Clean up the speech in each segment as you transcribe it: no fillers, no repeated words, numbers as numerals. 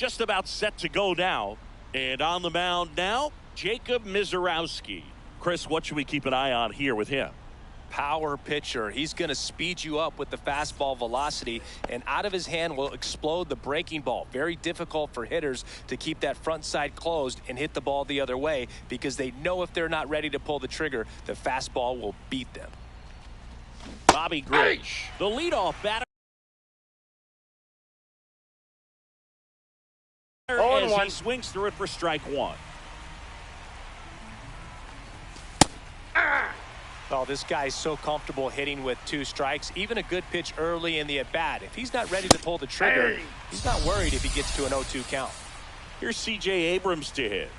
just about set to go now. And on the mound now, Jacob Mizorowski. Chris, what should we keep an eye on here with him? Power pitcher. He's going to speed you up with the fastball velocity, and out of his hand will explode the breaking ball. Very difficult for hitters to keep that front side closed and hit the ball the other way, because they know if they're not ready to pull the trigger, the fastball will beat them. Bobby Grich, the leadoff batter. As he swings through it for strike one. Oh, this guy's so comfortable hitting with 2 strikes. Even a good pitch early in the at-bat. If he's not ready to pull the trigger, he's not worried if he gets to an 0-2 count. Here's C.J. Abrams to hit.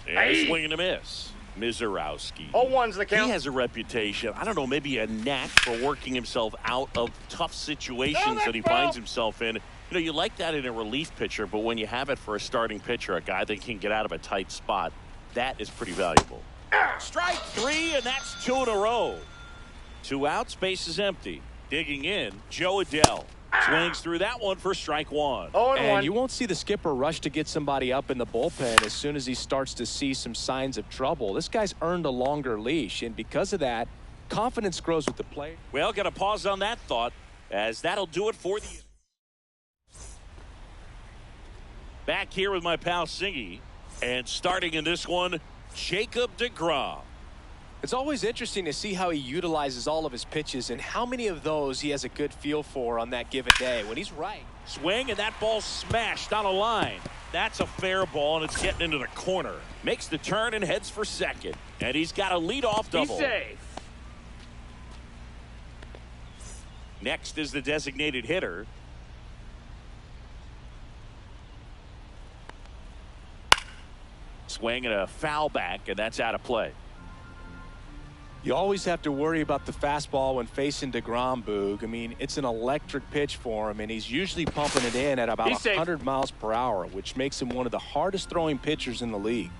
And a swing and a miss. Mizorowski. 0-1's the count. He has a reputation, I don't know, maybe a knack for working himself out of tough situations that he finds himself in. You know, you like that in a relief pitcher, but when you have it for a starting pitcher, a guy that can get out of a tight spot, that is pretty valuable. Strike 3, and that's 2 in a row. 2 outs, base is empty. Digging in, Joe Adell. Swings through that one for strike 1. And you won't see the skipper rush to get somebody up in the bullpen as soon as he starts to see some signs of trouble. This guy's earned a longer leash, and because of that, confidence grows with the player. Well, got to pause on that thought, as that'll do it for the... Back here with my pal Singy, and starting in this one, Jacob deGrom. It's always interesting to see how he utilizes all of his pitches and how many of those he has a good feel for on that given day. When he's right. Swing, and that ball smashed on a line. That's a fair ball, and it's getting into the corner. Makes the turn and heads for second. And he's got a leadoff double. He's safe. Next is the designated hitter. Swing and a foul back, and that's out of play. You always have to worry about the fastball when facing deGrom, Boog. I mean, it's an electric pitch for him, and he's usually pumping it in at about 100 miles per hour, which makes him one of the hardest throwing pitchers in the league.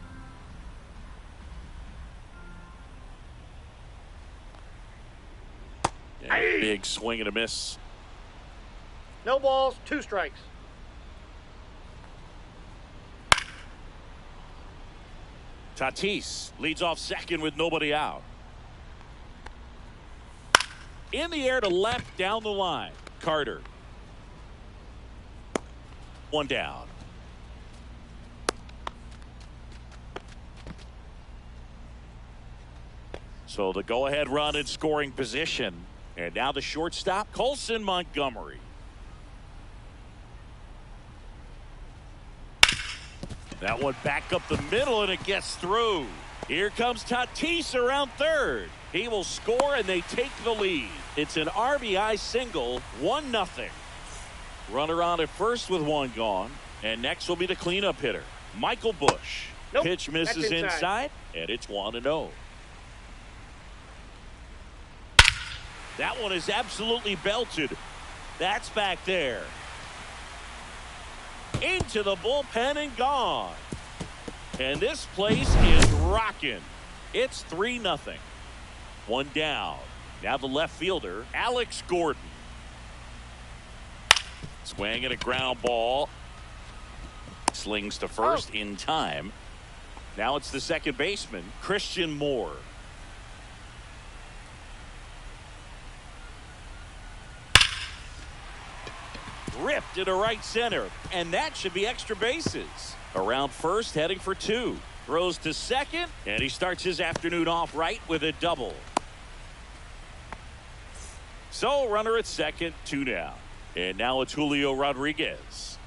Yeah, big swing and a miss. No balls, 2 strikes. Tatis leads off second with nobody out. In the air to left, down the line. Carter. 1 down. So the go-ahead run in scoring position. And now the shortstop, Colson Montgomery. That one back up the middle, and it gets through. Here comes Tatis around third. He will score, and they take the lead. It's an RBI single, 1-0. Runner on at first with 1 gone. And next will be the cleanup hitter, Michael Busch. Nope, pitch misses inside, and it's 1-0. That one is absolutely belted. That's back there. Into the bullpen and gone. And this place is rocking. It's 3-0. 1 down. Now the left fielder, Alex Gordon. Swing and a ground ball. Slings to first in time. Now it's the second baseman, Christian Moore. Ripped into right center, and that should be extra bases. Around first, heading for 2. Throws to second, and he starts his afternoon off right with a double. So runner at second, 2 down. And now it's Julio Rodriguez.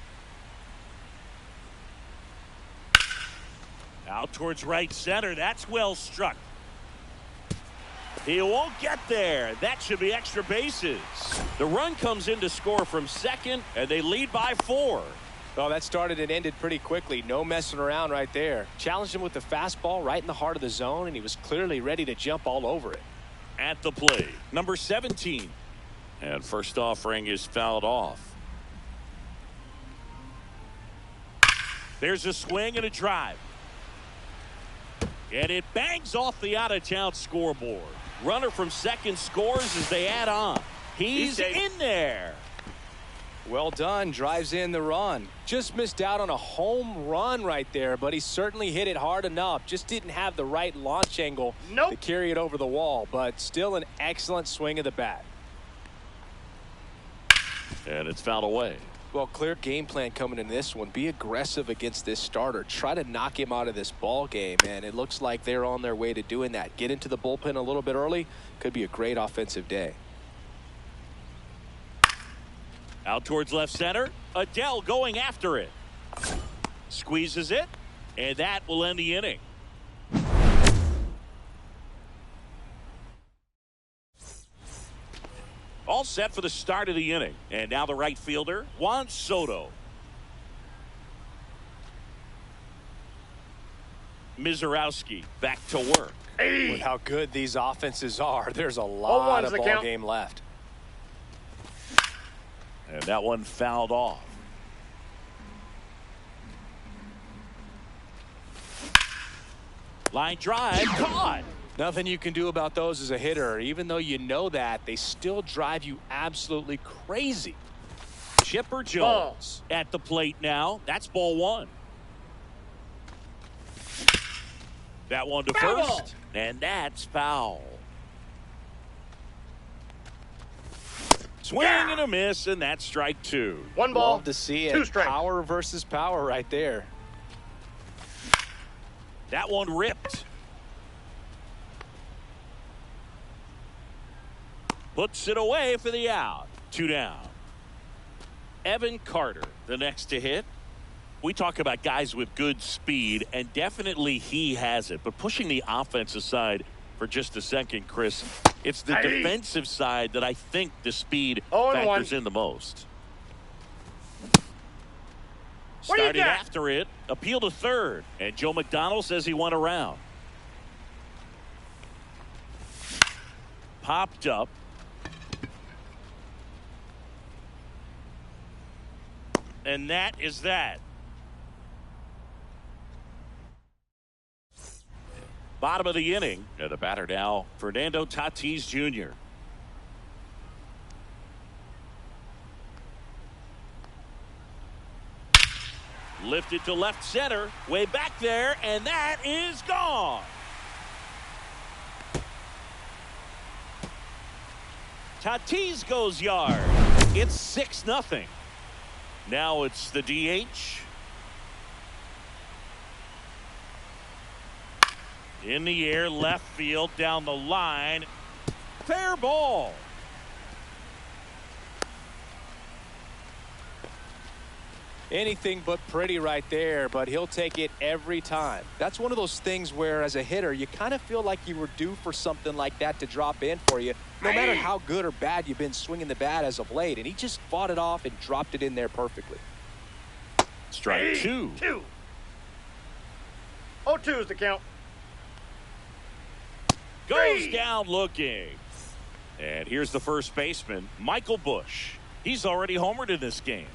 Out towards right center. That's well struck. He won't get there. That should be extra bases. The run comes in to score from second, and they lead by 4. Well, that started and ended pretty quickly. No messing around right there. Challenged him with the fastball right in the heart of the zone, and he was clearly ready to jump all over it. At the plate, number 17. And first offering is fouled off. There's a swing and a drive. And it bangs off the out-of-town scoreboard. Runner from second scores as they add on. He's in there. Well done. Drives in the run. Just missed out on a home run right there, but he certainly hit it hard enough. Just didn't have the right launch angle to carry it over the wall, but still an excellent swing of the bat. And it's fouled away. Well, clear game plan coming in this one. Be aggressive against this starter. Try to knock him out of this ball game, and it looks like they're on their way to doing that. Get into the bullpen a little bit early. Could be a great offensive day. Out towards left center. Adele going after it. Squeezes it, and that will end the inning. All set for the start of the inning. And now the right fielder, Juan Soto. Mizorowski back to work. With how good these offenses are, there's a lot of ball game left. And that one fouled off. Line drive, caught. Nothing you can do about those as a hitter. Even though you know that, they still drive you absolutely crazy. Chipper Jones at the plate now. That's ball one. That one to first, and that's foul. Swing and a miss, and that's strike two. One ball, love to see it. 2 strikes. Power versus power right there. That one ripped. Puts it away for the out. 2 down. Evan Carter, the next to hit. We talk about guys with good speed, and definitely he has it. But pushing the offense aside for just a second, Chris, it's the defensive side that I think the speed factors in the most. Started after it, appeal to third, and Joe McDonald says he went around. Popped up. And that is that. Bottom of the inning. The batter now, Fernando Tatis Jr. Lifted to left center. Way back there, and that is gone. Tatis goes yard. It's 6-0. Now it's the DH. In the air, left field, down the line. Fair ball. Anything but pretty right there, but he'll take it every time. That's one of those things where, as a hitter, you kind of feel like you were due for something like that to drop in for you, no matter how good or bad you've been swinging the bat as of late. And he just fought it off and dropped it in there perfectly. Strike two. 0-2 is the count. Goes down looking. And here's the first baseman, Michael Busch. He's already homered in this game.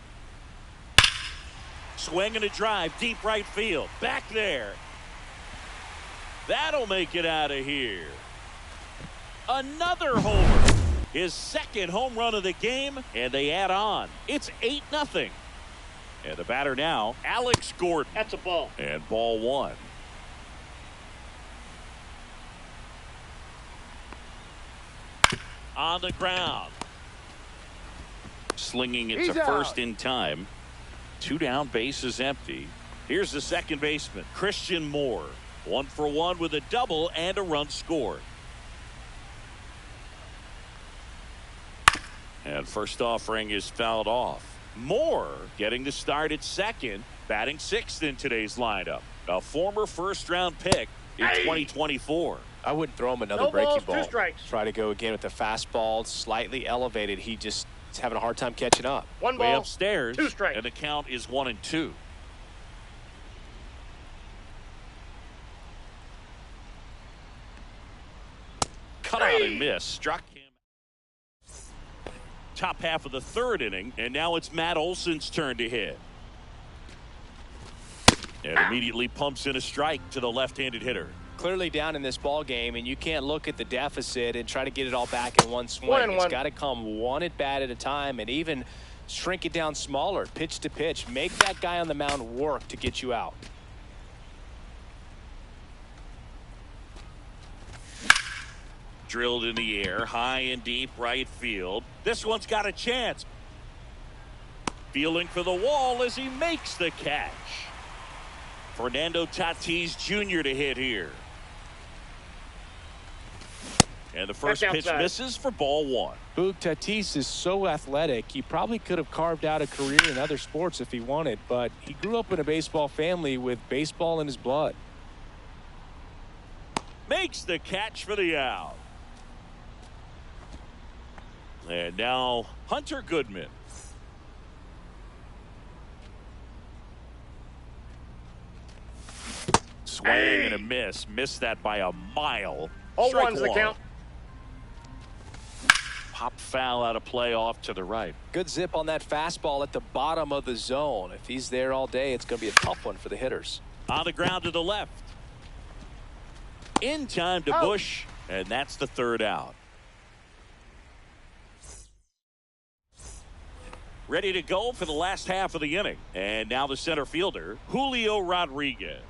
Swing and a drive, deep right field. Back there. That'll make it out of here. Another homer. His second home run of the game, and they add on. It's 8-0. And the batter now, Alex Gordon. That's a ball. And ball one. On the ground. Slinging it to first in time. 2 down, bases empty. Here's the second baseman, Christian Moore. 1 for 1 with a double and a run scored. And first offering is fouled off. Moore getting the start at second, batting 6th in today's lineup. A former first-round pick in 2024. I wouldn't throw him another breaking ball. 2 strikes. Try to go again with the fastball, slightly elevated. He just is having a hard time catching up. 1 ball, way upstairs, 2 strikes. and the count is 1-2. Cut out and miss. Struck him. Top half of the third inning, and now it's Matt Olson's turn to hit. And immediately pumps in a strike to the left-handed hitter. Clearly down in this ball game, and you can't look at the deficit and try to get it all back in one swing. One and it's one. got to come one at bat at a time, and even Shrink it down smaller, pitch to pitch. Make that guy on the mound work to get you out. Drilled in the air, high and deep right field. This one's got a chance. Feeling for the wall as he makes the catch. Fernando Tatis Jr. to hit here. And the first pitch misses for ball one. Boog, Tatis is so athletic, he probably could have carved out a career in other sports if he wanted, but he grew up in a baseball family with baseball in his blood. Makes the catch for the out. And now Hunter Goodman. Swing and a miss. Missed that by a mile. 0-1's the count. Pop foul out of play off to the right. Good zip on that fastball at the bottom of the zone. If he's there all day, it's going to be a tough one for the hitters. On the ground to the left. In time to Bush, and that's the third out. Ready to go for the last half of the inning. And now the center fielder, Julio Rodriguez.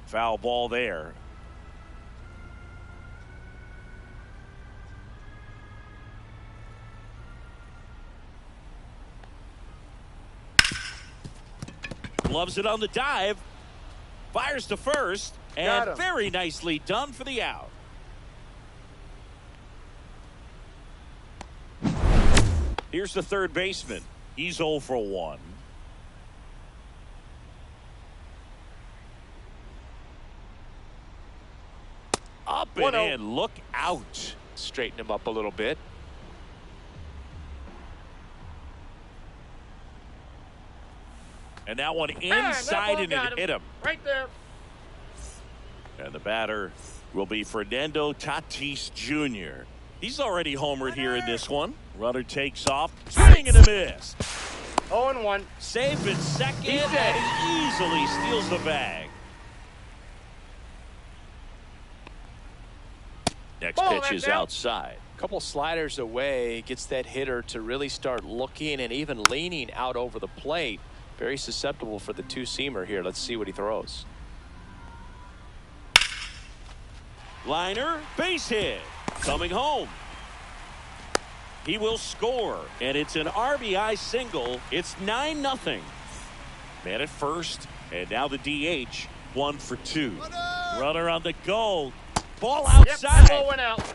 Foul ball there. Loves it on the dive. Fires to first. And very nicely done for the out. Here's the third baseman. He's 0 for 1. Up and in. Look out. Straighten him up a little bit. And that one inside and it hit him. Right there. And the batter will be Fernando Tatis Jr. He's already homered here in this one. Runner takes off. Swing and a miss. 0-1. Safe at second, and he easily steals the bag. Next pitch is outside. A couple sliders away, gets that hitter to really start looking and even leaning out over the plate. Very susceptible for the two-seamer here. Let's see what he throws. Liner, base hit. Coming home. He will score, and it's an RBI single. It's 9-0. Man at first, and now the DH, 1 for 2. Runner on the go. Ball outside. Yep, ball went out.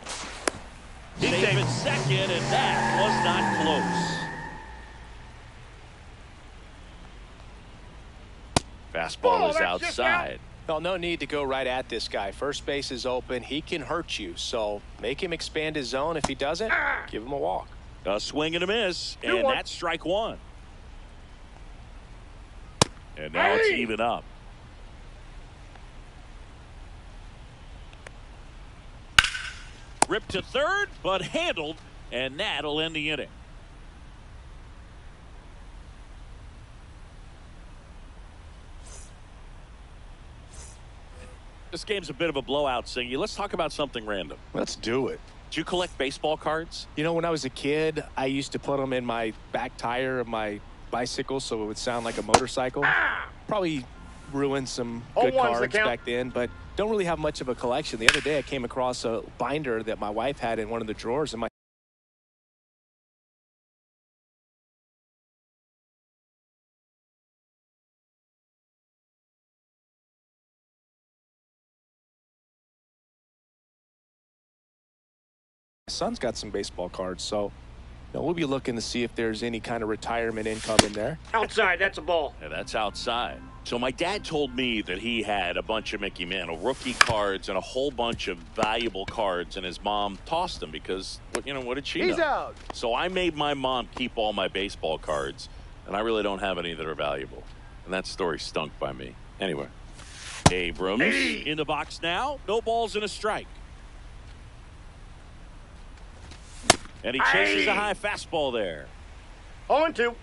Safe at second, and that was not close. Fastball is outside. Well, no need to go right at this guy. First base is open. He can hurt you, so make him expand his zone. If he doesn't, give him a walk. A swing and a miss, and that's strike one. And now it's even up. Ripped to third, but handled, and that'll end the inning. This game's a bit of a blowout, Singy. Let's talk about something random. Let's do it. Do you collect baseball cards? You know, when I was a kid, I used to put them in my back tire of my bicycle, so it would sound like a motorcycle. Probably ruined some good 0-1's the cards count. back then, but don't really have much of a collection. The other day I came across a binder that my wife had in one of the drawers in my son's got some baseball cards, so we'll be looking to see if there's any kind of retirement income in there. Outside, that's a ball. Yeah, that's outside. So my dad told me that he had a bunch of Mickey Mantle rookie cards and a whole bunch of valuable cards, and his mom tossed them because, what did she know? He's out. So I made my mom keep all my baseball cards, and I really don't have any that are valuable. And that story stunk by me. Anyway, Abrams in the box now. No balls and a strike. And he chases a high fastball there. 0-2.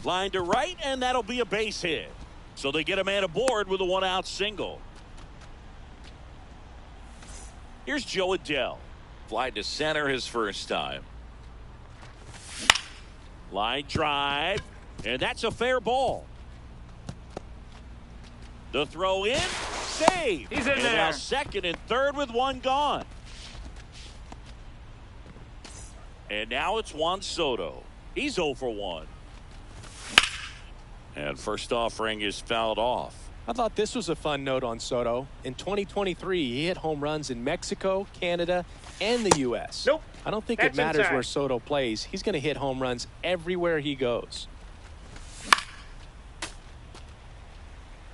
Line to right, and that'll be a base hit. So they get a man aboard with a one-out single. Here's Joe Adell. Fly to center his first time. Line drive, and that's a fair ball. The throw in, save. He's in and there. Now second and third with one gone. And now it's Juan Soto. He's 0 for 1. And first offering is fouled off. I thought this was a fun note on Soto. In 2023, he hit home runs in Mexico, Canada, and the U.S. Nope. I don't think That's it matters inside. where Soto plays. He's going to hit home runs everywhere he goes.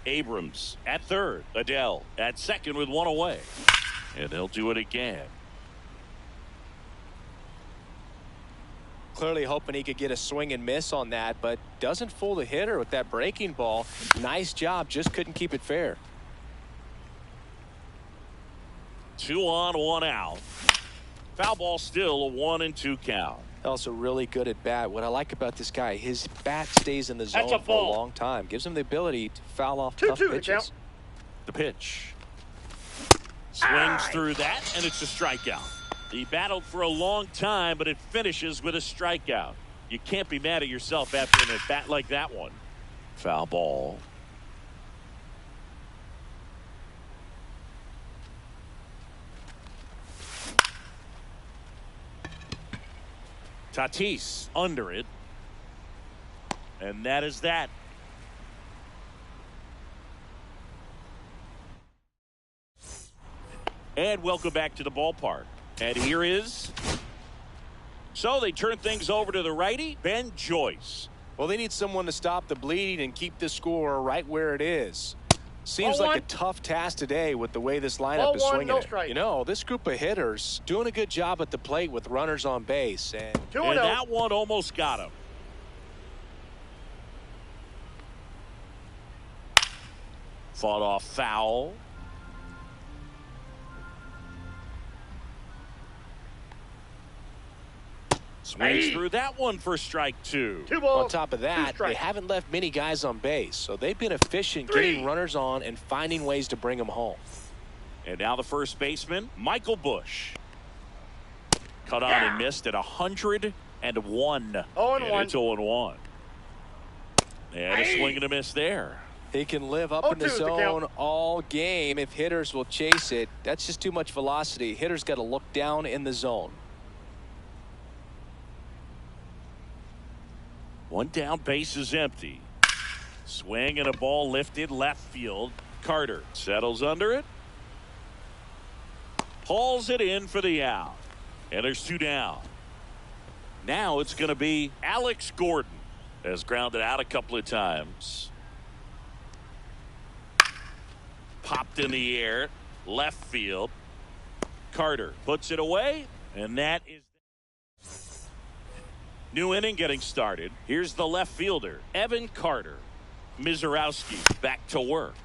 Abrams at third. Adell at second with one away. And he'll do it again. Clearly hoping he could get a swing and miss on that, but doesn't fool the hitter with that breaking ball. Nice job, just couldn't keep it fair. 2 on, 1 out. Foul ball still, a 1-2 count. Also really good at bat. What I like about this guy, his bat stays in the That's zone a for a ball. long time. Gives him the ability to foul off 2-2 tough the pitches. count. The pitch. Swings through that, and it's a strikeout. He battled for a long time, but it finishes with a strikeout. You can't be mad at yourself after an at-bat like that one. Foul ball. Tatis under it. And that is that. And welcome back to the ballpark. And here is. So they turn things over to the righty, Ben Joyce. Well, they need someone to stop the bleeding and keep the score right where it is. Seems like a 0-1. tough task today with the way this lineup is 0-1, swinging no it. strike. You know, this group of hitters doing a good job at the plate with runners on base. And 2-0. And that one almost got him. Fought off foul. Swings through that one for strike 2. 2 balls. on top of two that, they strikes. haven't left many guys on base. So they've been efficient getting runners on and finding ways to bring them home. And now the first baseman, Michael Bush. Cut on and missed at 101. 0-1. And it's 0-1. And a swing and a miss there. He can live up in the 0-2 is the zone count. all game if hitters will chase it. That's just too much velocity. Hitters got to look down in the zone. One down, base is empty. Swing and a ball lifted left field. Carter settles under it. Hauls it in for the out. And there's 2 down. Now it's going to be Alex Gordon. Has grounded out a couple of times. Popped in the air. Left field. Carter puts it away. And that is. New inning getting started. Here's the left fielder, Evan Carter. Mizorowski back to work.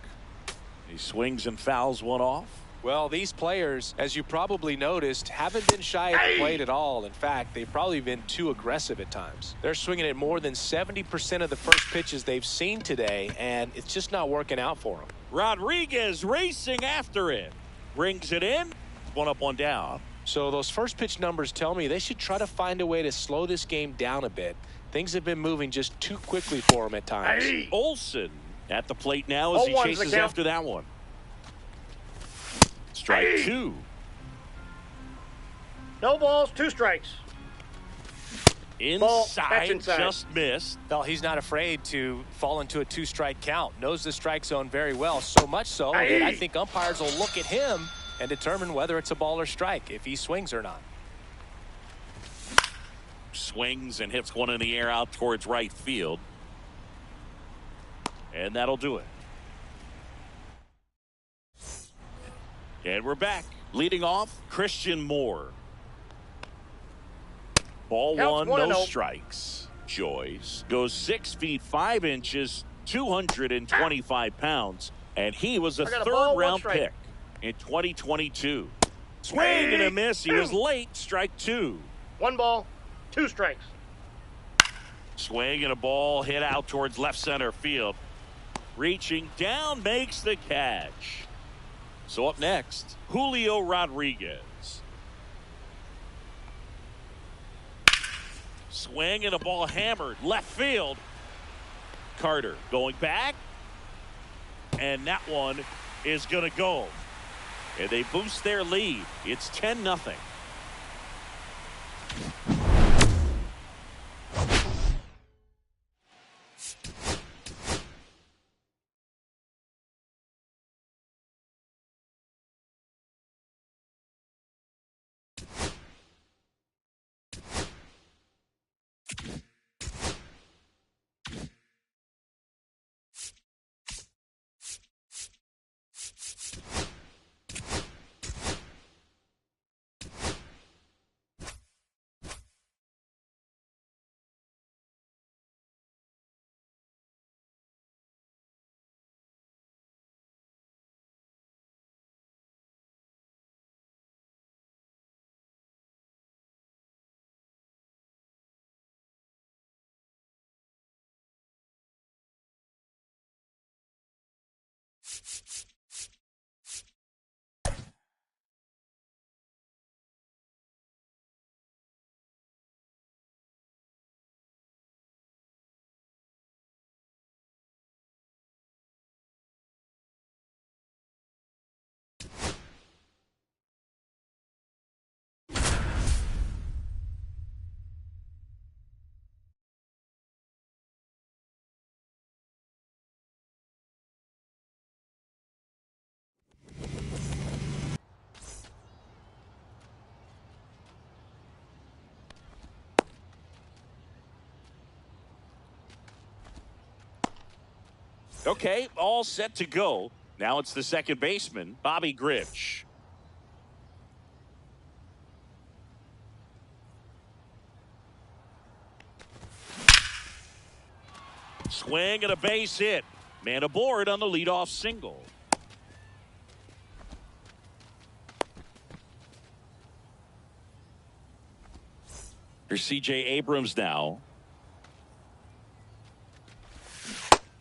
He swings and fouls one off. Well, these players, as you probably noticed, haven't been shy at the plate at all. In fact, they've probably been too aggressive at times. They're swinging at more than 70% of the first pitches they've seen today, and it's just not working out for them. Rodriguez racing after it. Brings it in. 1 up, 1 down. So those first pitch numbers tell me they should try to find a way to slow this game down a bit. Things have been moving just too quickly for him at times. Hey. Olsen at the plate now as he 0-1's the chases count. after that one. Strike Hey. 2. No balls, 2 strikes. Ball, that's Inside, inside. just missed. Well, he's not afraid to fall into a 2-strike count. Knows the strike zone very well, so much so that I think umpires will look at him and determine whether it's a ball or strike, if he swings or not. Swings and hits one in the air out towards right field. And that'll do it. And we're back. Leading off, Christian Moore. Ball Counts 1, no 1-0. strikes. Joyce goes 6 feet 5 inches, 225 pounds, and he was a I got a ball, 3rd 1 round strike. pick in 2022. Swing and a miss. He was late. Strike 2. 1 ball, 2 strikes. Swing and a ball hit out towards left center field. Reaching down, makes the catch. So up next, Julio Rodriguez. Swing and a ball hammered left field. Carter going back. And that one is going to go. And they boost their lead. It's 10-0. Okay, all set to go. Now it's the second baseman, Bobby Grich. Swing and a base hit. Man aboard on the leadoff single. Here's C.J. Abrams now.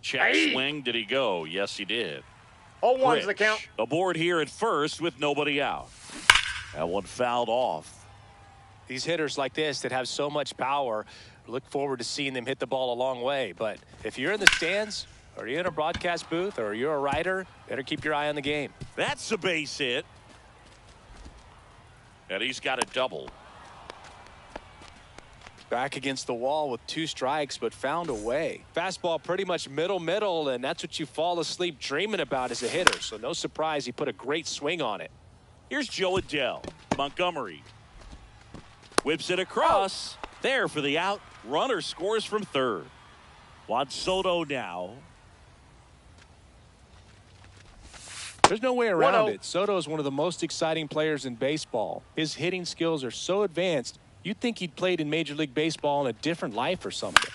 Check Hey. swing. Did he go? Yes, he did. 0-1's the Grich count. aboard here at first with nobody out. That one fouled off. These hitters like this that have so much power, look forward to seeing them hit the ball a long way. But if you're in the stands, or you're in a broadcast booth, or you're a writer, better keep your eye on the game. That's a base hit. And he's got a double. Back against the wall with 2 strikes, but found a way. Fastball pretty much middle, and that's what you fall asleep dreaming about as a hitter. So no surprise he put a great swing on it. Here's Joe Adele. Montgomery whips it across. There for the out. Runner scores from third. Juan Soto now. There's no way around 1-0. it. Soto is one of the most exciting players in baseball. His hitting skills are so advanced, you'd think he'd played in Major League Baseball in a different life or something.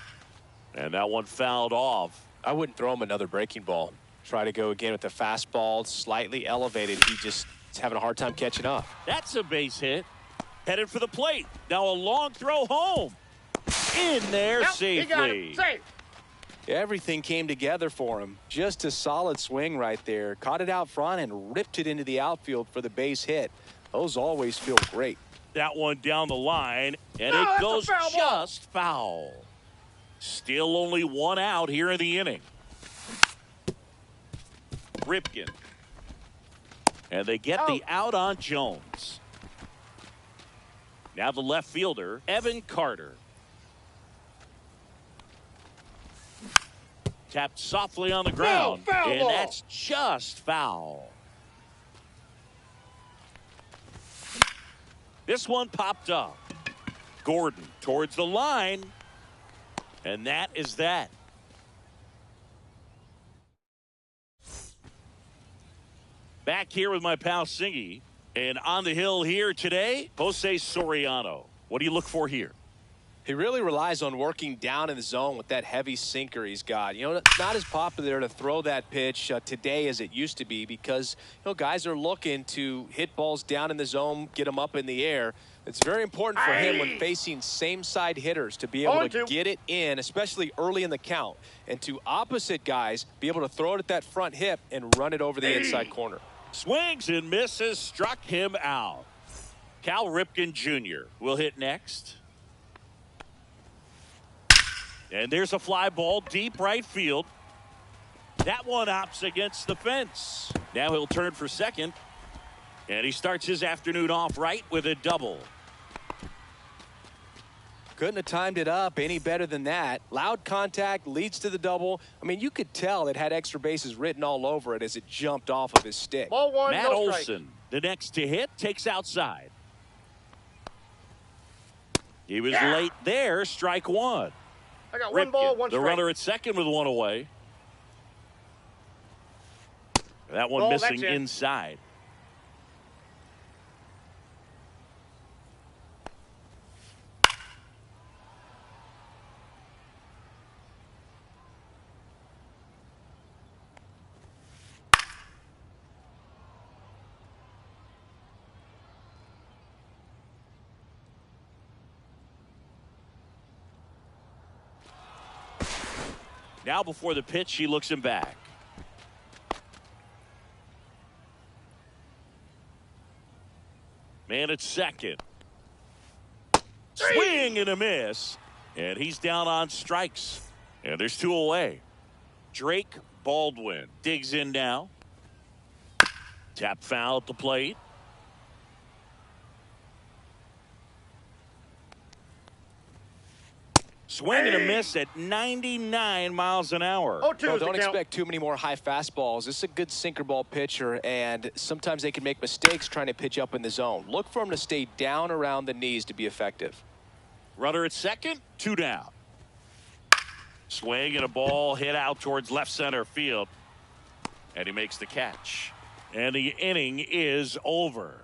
And that one fouled off. I wouldn't throw him another breaking ball. Try to go again with the fastball, slightly elevated. He just is having a hard time catching up. That's a base hit. Headed for the plate. Now a long throw home. In there Yep, he got safely. it. Safe. Everything came together for him. Just a solid swing right there. Caught it out front and ripped it into the outfield for the base hit. Those always feel great. That one down the line, and No, it that's a goes foul ball. just foul. Still only one out here in the inning. Ripken. And they get the out on Jones. Now the left fielder, Evan Carter. Tapped softly on the ground, foul and ball. that's just foul. This one popped up. Gordon towards the line, and that is that. Back here with my pal Singy, and on the hill here today, Jose Soriano. What do you look for here? He really relies on working down in the zone with that heavy sinker he's got. You know, it's not as popular to throw that pitch today as it used to be because, you know, guys are looking to hit balls down in the zone, get them up in the air. It's very important for him when facing same-side hitters to be able to get it in, especially early in the count, and to opposite guys be able to throw it at that front hip and run it over the inside corner. Swings and misses, struck him out. Cal Ripken Jr. will hit next. And there's a fly ball deep right field. That one hops against the fence. Now he'll turn for second. And he starts his afternoon off right with a double. Couldn't have timed it up any better than that. Loud contact leads to the double. I mean, you could tell it had extra bases written all over it as it jumped off of his stick. Ball one, Matt no strike. Olson, the next to hit, takes outside. He was late there, strike one. I got one ball, one the strike. runner at second with one away. That one Ball, missing that's it. inside. Now before the pitch, he looks him back. Man at second. Swing and a miss. And he's down on strikes. And there's two away. Drake Baldwin digs in now. Tap foul at the plate. Swing and a miss at 99 miles an hour. Oh, two Well, is the don't count. expect too many more high fastballs. This is a good sinker ball pitcher, and sometimes they can make mistakes trying to pitch up in the zone. Look for him to stay down around the knees to be effective. Runner at second, two down. Swing and a ball hit out towards left center field. And he makes the catch. And the inning is over.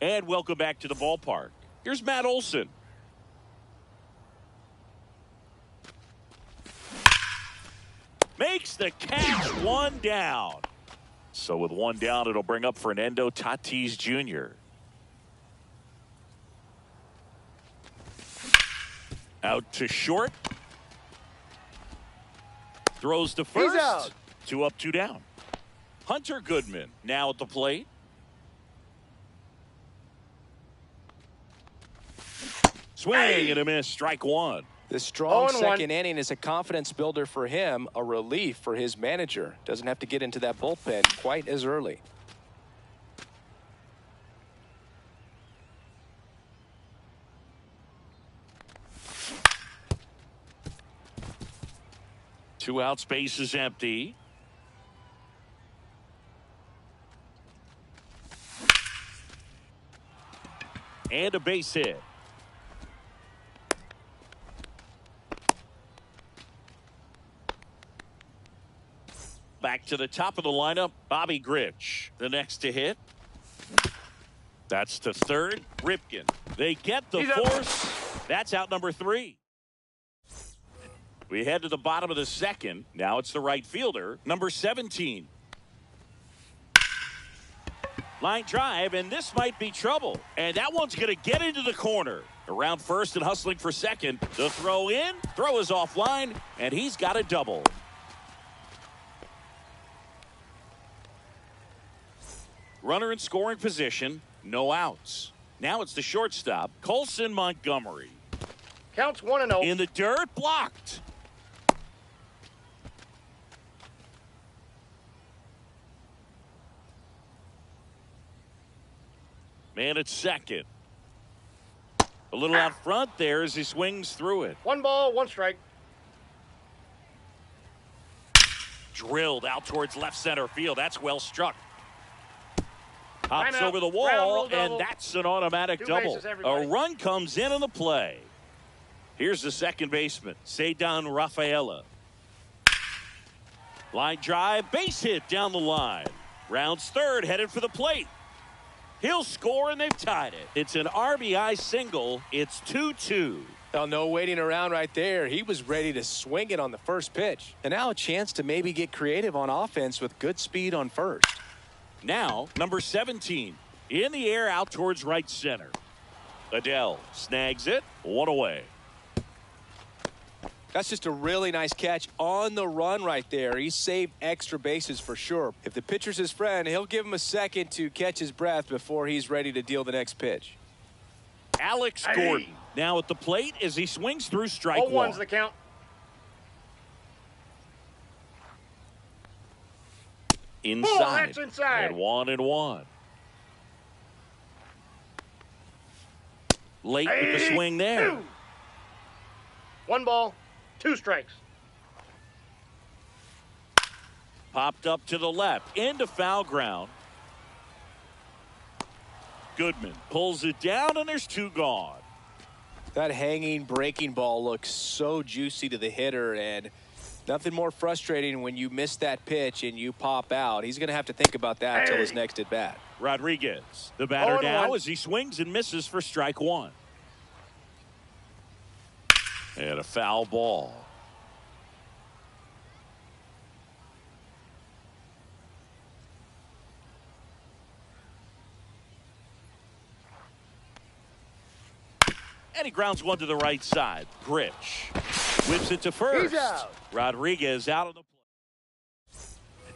And welcome back to the ballpark. Here's Matt Olson. Makes the catch, one down. So with one down, it'll bring up Fernando Tatis Jr. Out to short. Throws to first. He's out. Two up, two down. Hunter Goodman now at the plate. Swing and a miss, strike one. This strong 0-1. second inning is a confidence builder for him, a relief for his manager. Doesn't have to get into that bullpen quite as early. Two outs, base is empty. And a base hit. Back to the top of the lineup, Bobby Grich, the next to hit. That's to third, Ripken. They get the force. That's out number three. We head to the bottom of the second. Now it's the right fielder, number 17. Line drive, and this might be trouble. And that one's going to get into the corner. Around first and hustling for second. The throw in, throw is offline, and he's got a double. Runner in scoring position, no outs. Now it's the shortstop, Colson Montgomery. Counts 1-0. In the dirt, blocked. Man at second. A little out front there as he swings through it. 1 ball, 1 strike. Drilled out towards left center field. That's well struck. Hops Timeout. over the Ground wall, rule and double. that's an automatic 2 double. bases, everybody. A run comes in on the play. Here's the second baseman, Cedar Rafaela. Line drive, base hit down the line. Rounds third, headed for the plate. He'll score, and they've tied it. It's an RBI single. It's 2-2. Well, no waiting around right there. He was ready to swing it on the first pitch. And now a chance to maybe get creative on offense with good speed on first. Now, number 17, in the air out towards right center. Adele snags it, 1 away. That's just a really nice catch on the run right there. He saved extra bases for sure. If the pitcher's his friend, he'll give him a second to catch his breath before he's ready to deal the next pitch. Alex Gordon now at the plate as he swings through strike 0-1's one. the count. Inside. that's inside. And 1-1. Late with the swing there. 1 ball, 2 strikes. Popped up to the left into foul ground. Goodman pulls it down, and there's 2 gone. That hanging breaking ball looks so juicy to the hitter, and nothing more frustrating when you miss that pitch and you pop out. He's going to have to think about that until his next at bat. Rodriguez, the batter 0-1. now as he swings and misses for strike 1. And a foul ball. And he grounds one to the right side. Grich whips it to first. He's out. Rodriguez out of the play.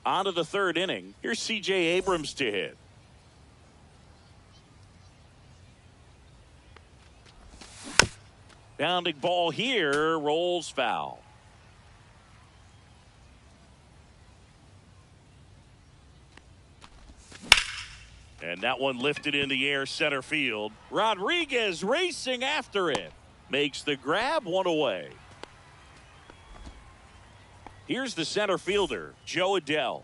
On to the third inning. Here's C.J. Abrams to hit. Bounding ball here, rolls foul. And that one lifted in the air center field. Rodriguez racing after it. Makes the grab, 1 away. Here's the center fielder, Joe Adele.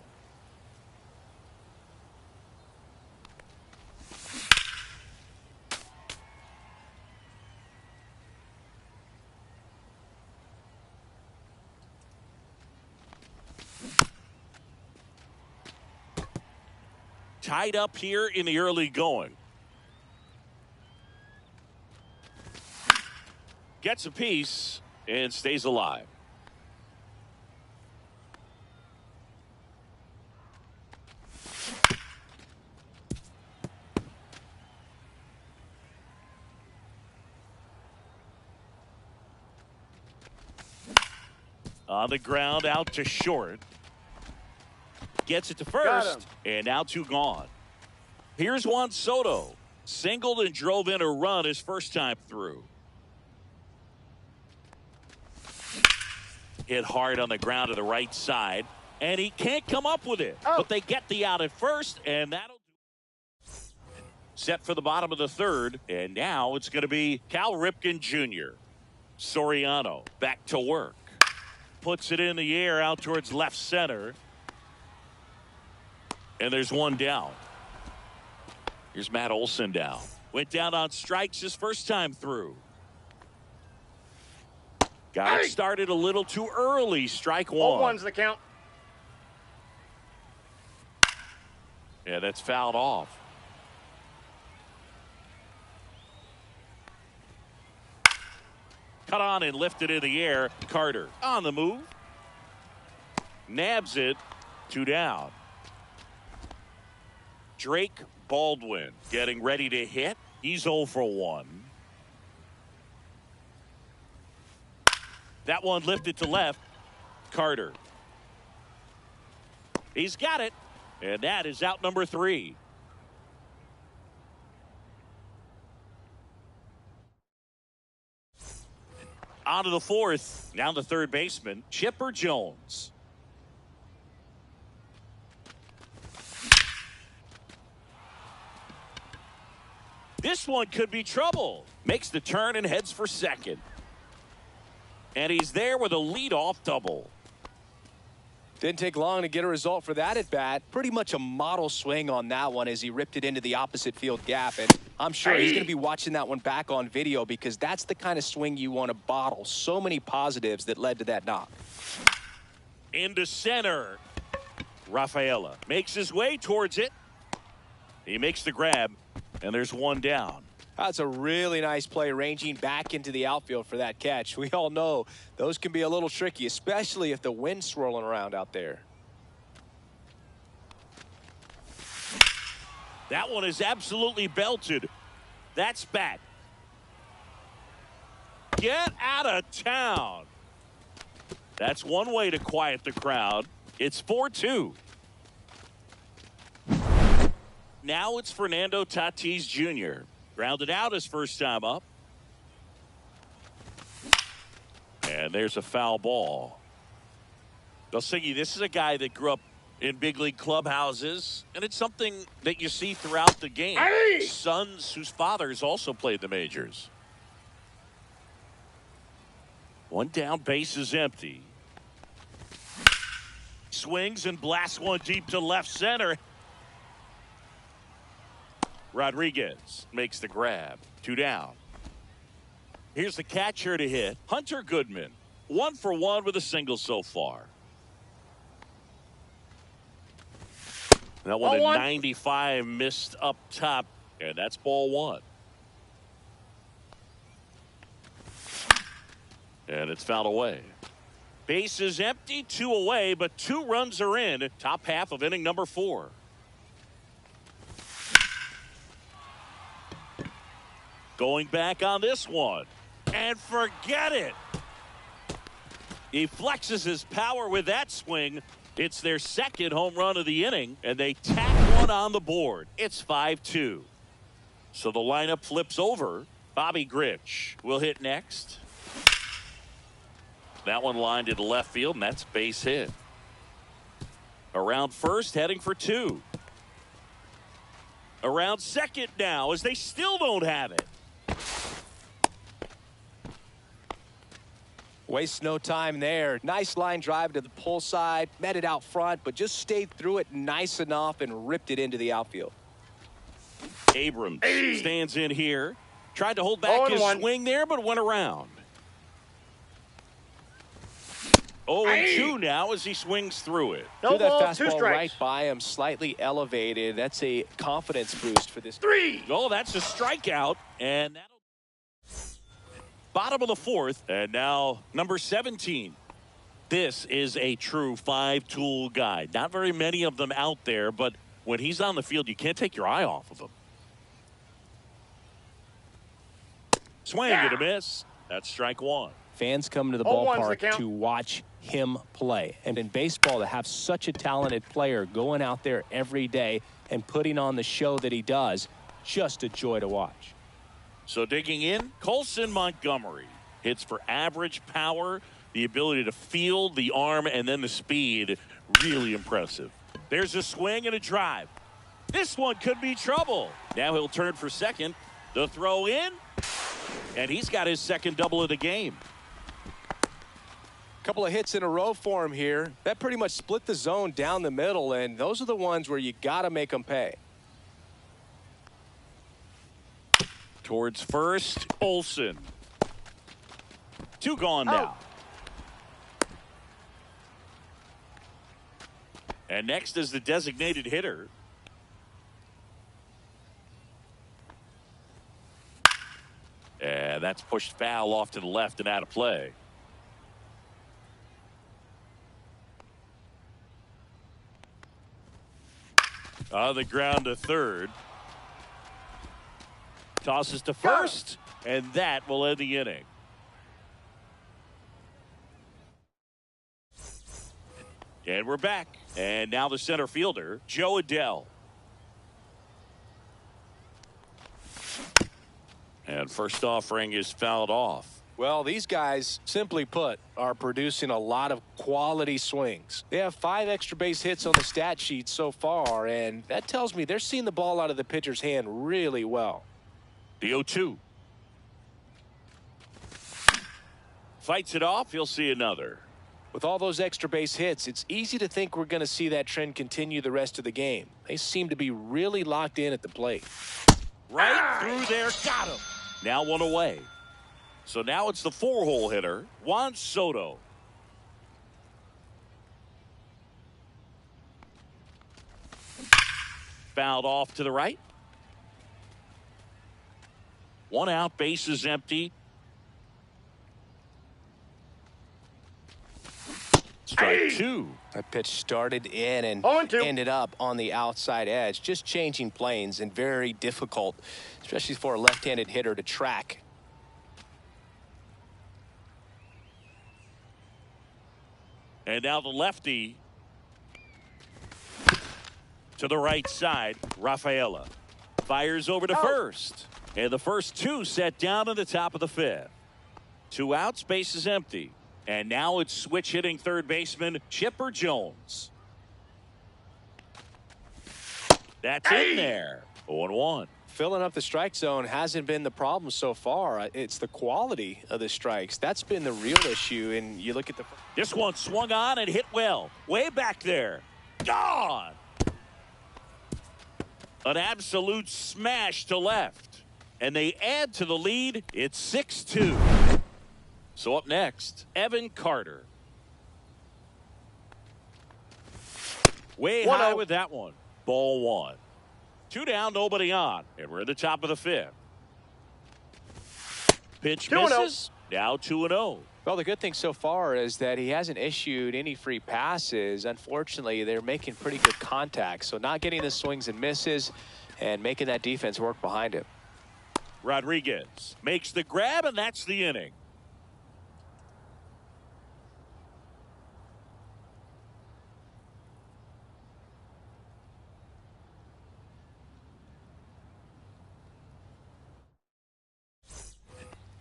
Tied up here in the early going. Gets a piece and stays alive. On the ground, out to short. Gets it to first, and now 2 gone. Here's Juan Soto. Singled and drove in a run his first time through. Hit hard on the ground to the right side, and he can't come up with it. But they get the out at first, and that'll do. Set for the bottom of the third, and now it's going to be Cal Ripken Jr. Soriano back to work. Puts it in the air out towards left center. And there's 1 down. Here's Matt Olson down. Went down on strikes his first time through. Got it started a little too early. Strike 1. 0-1's the count. Yeah, that's fouled off. Cut on and lifted in the air. Carter on the move. Nabs it. 2 down. Drake Baldwin getting ready to hit. He's 0 for 1. That one lifted to left. Carter. He's got it. And that is out number 3. On to the 4th. Now the third baseman, Chipper Jones. This one could be trouble. Makes the turn and heads for second. And he's there with a leadoff double. Didn't take long to get a result for that at bat. Pretty much a model swing on that one as he ripped it into the opposite field gap. And I'm sure he's going to be watching that one back on video because that's the kind of swing you want to bottle. So many positives that led to that knock. Into center. Rafaela makes his way towards it. He makes the grab, and there's one down. That's a really nice play ranging back into the outfield for that catch. We all know those can be a little tricky, especially if the wind's swirling around out there. That one is absolutely belted. That's back. Get out of town. That's one way to quiet the crowd. It's 4-2. Now it's Fernando Tatis Jr. Grounded out his first time up. And there's a foul ball. Belsingi, this is a guy that grew up in big league clubhouses, and it's something that you see throughout the game. Sons whose fathers also played the majors. One down, base is empty. Swings and blasts one deep to left center. Rodriguez makes the grab. 2 down. Here's the catcher to hit. Hunter Goodman. 1 for 1 with a single so far. That one at 95 missed up top. And that's ball 1. And it's fouled away. Base is empty. 2 away, but 2 runs are in. Top half of inning number 4. Going back on this one. And forget it. He flexes his power with that swing. It's their second home run of the inning, and they tack one on the board. It's 5-2. So the lineup flips over. Bobby Grich will hit next. That one lined into left field, and that's base hit. Around first, heading for 2. Around second now, as they still don't have it. Waste no time there. Nice line drive to the pull side. Met it out front, but just stayed through it nice enough and ripped it into the outfield. Abrams stands in here. Tried to hold back his swing there, but went around. 0-2 now as he swings through it. No that ball, fastball 2 strikes. right by him, slightly elevated. That's a confidence boost for this. 3. Oh, that's a strikeout. And that'll bottom of the 4th. And now number 17. This is a true 5-tool guy. Not very many of them out there, but when he's on the field, you can't take your eye off of him. Swing and a miss. That's strike 1. Fans come to the 0-1's the ballpark count. to watch him play. And in baseball, to have such a talented player going out there every day and putting on the show that he does, just a joy to watch. So digging in, Colson Montgomery hits for average power, the ability to field, the arm, and then the speed. Really impressive. There's a swing and a drive. This one could be trouble. Now he'll turn for second. The throw in, and he's got his second double of the game. Couple of hits in a row for him here. That pretty much split the zone down the middle, and those are the ones where you got to make them pay. Towards first, Olsen. 2 gone now. And next is the designated hitter. And that's pushed foul off to the left and out of play. On the ground to third. Tosses to first, and that will end the inning. And we're back. And now the center fielder, Joe Adell. And first offering is fouled off. Well, these guys, simply put, are producing a lot of quality swings. They have 5 extra base hits on the stat sheet so far, and that tells me they're seeing the ball out of the pitcher's hand really well. The 0-2. Fights it off. He'll see another. With all those extra base hits, it's easy to think we're going to see that trend continue the rest of the game. They seem to be really locked in at the plate. Right through there. Got him. Now one away. So now it's the 4-hole hitter, Juan Soto. Fouled off to the right. 1 out, bases empty. Strike 2. That pitch started in and 0-2. ended up on the outside edge, just changing planes, and very difficult, especially for a left-handed hitter to track. And now the lefty to the right side, Rafaela fires over to first, and the first 2 set down in the top of the 5th. 2 outs, bases empty. And now it's switch hitting third baseman Chipper Jones. That's in there. 0-1. Filling up the strike zone hasn't been the problem so far. It's the quality of the strikes. That's been the real issue. And you look at the... This one swung on and hit well. Way back there. Gone. An absolute smash to left. And they add to the lead. It's 6-2. So up next, Evan Carter. Way high with that one. Ball 1. 2 down, nobody on. And we're at the top of the 5th. Pitch misses. Now 2-0. Well, the good thing so far is that he hasn't issued any free passes. Unfortunately, they're making pretty good contact. So not getting the swings and misses and making that defense work behind him. Rodriguez makes the grab, and that's the inning.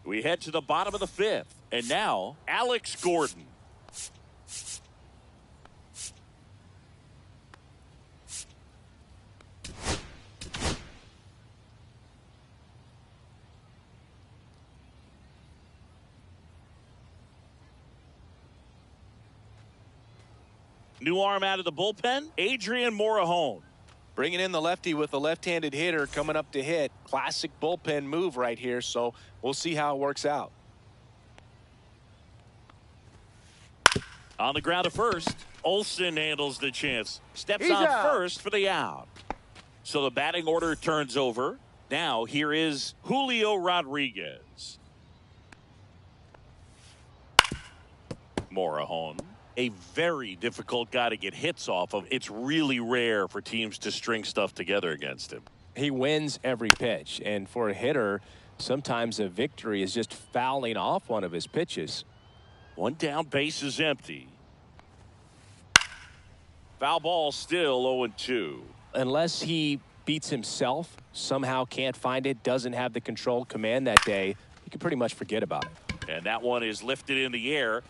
We head to the bottom of the 5th, and now Alex Gordon. New arm out of the bullpen, Adrian Morejon. Bringing in the lefty with the left-handed hitter coming up to hit. Classic bullpen move right here, so we'll see how it works out. On the ground to first, Olsen handles the chance. Steps on first for the out. So the batting order turns over. Now here is Julio Rodriguez. Morejon. A very difficult guy to get hits off of. It's really rare for teams to string stuff together against him. He wins every pitch, and for a hitter, sometimes a victory is just fouling off one of his pitches. 1 down, base is empty. Foul ball, still 0-2. Unless he beats himself, somehow can't find it, doesn't have the control command that day, you can pretty much forget about it. And that one is lifted in the air.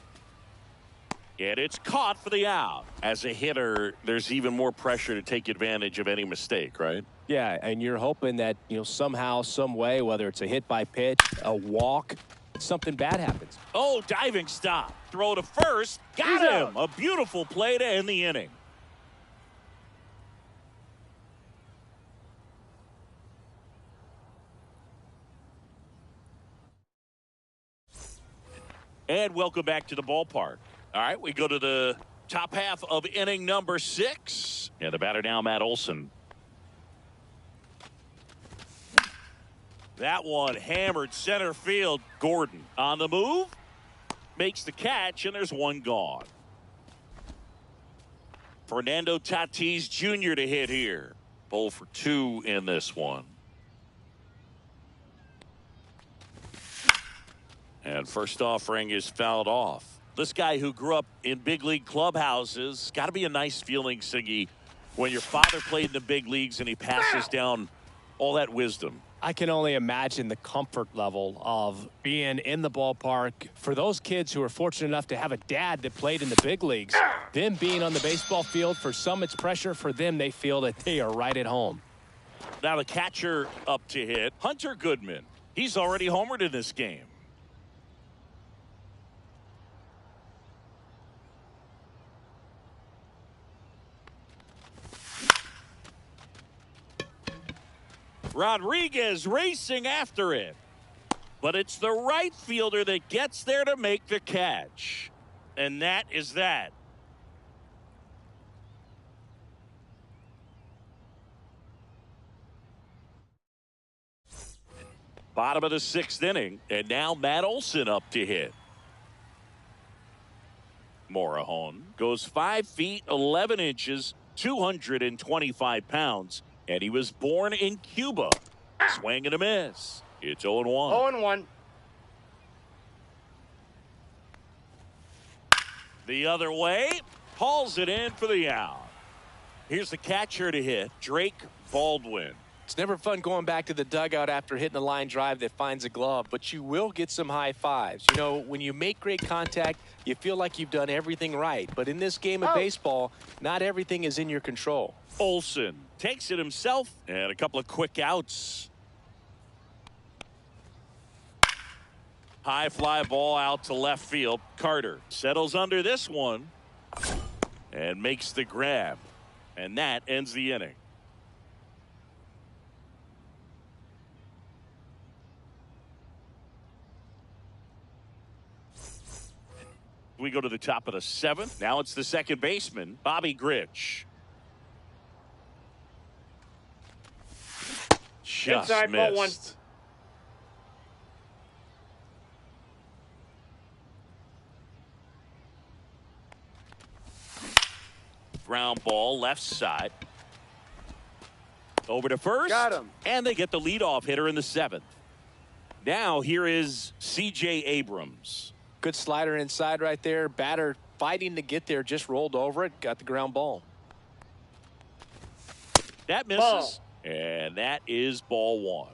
And it's caught for the out. As a hitter, there's even more pressure to take advantage of any mistake, right? Yeah, and you're hoping that, somehow, some way, whether it's a hit by pitch, a walk, something bad happens. Oh, diving stop. Throw to first. Got him. A beautiful play to end the inning. And welcome back to the ballpark. All right, we go to the top half of inning number 6. And the batter now, Matt Olson. That one hammered center field. Gordon on the move. Makes the catch, and there's one gone. Fernando Tatis Jr. to hit here. 0 for 2 in this one. And first offering is fouled off. This guy who grew up in big league clubhouses, got to be a nice feeling, Siggy, when your father played in the big leagues and he passes down all that wisdom. I can only imagine the comfort level of being in the ballpark. For those kids who are fortunate enough to have a dad that played in the big leagues, them being on the baseball field, for some it's pressure. For them, they feel that they are right at home. Now the catcher up to hit, Hunter Goodman. He's already homered in this game. Rodriguez racing after it. But it's the right fielder that gets there to make the catch. And that is that. Bottom of the 6th inning, and now Matt Olson up to hit. Morejon goes 5 feet 11 inches, 225 pounds, and he was born in Cuba. Swing and a miss. It's 0-1. 0-1. The other way, hauls it in for the out. Here's the catcher to hit, Drake Baldwin. It's never fun going back to the dugout after hitting a line drive that finds a glove, but you will get some high fives. You know, when you make great contact, you feel like you've done everything right. But in this game of baseball, not everything is in your control. Olson takes it himself, and a couple of quick outs. High fly ball out to left field. Carter settles under this one and makes the grab. And that ends the inning. We go to the top of the 7th. Now it's the second baseman, Bobby Grich. Just Inside, ball 1. missed. Ground ball left side. Over to first. Got him. And they get the leadoff hitter in the 7th. Now here is C.J. Abrams. Good slider inside right there. Batter fighting to get there, just rolled over it, got the ground ball. That misses. Ball. And that is ball 1.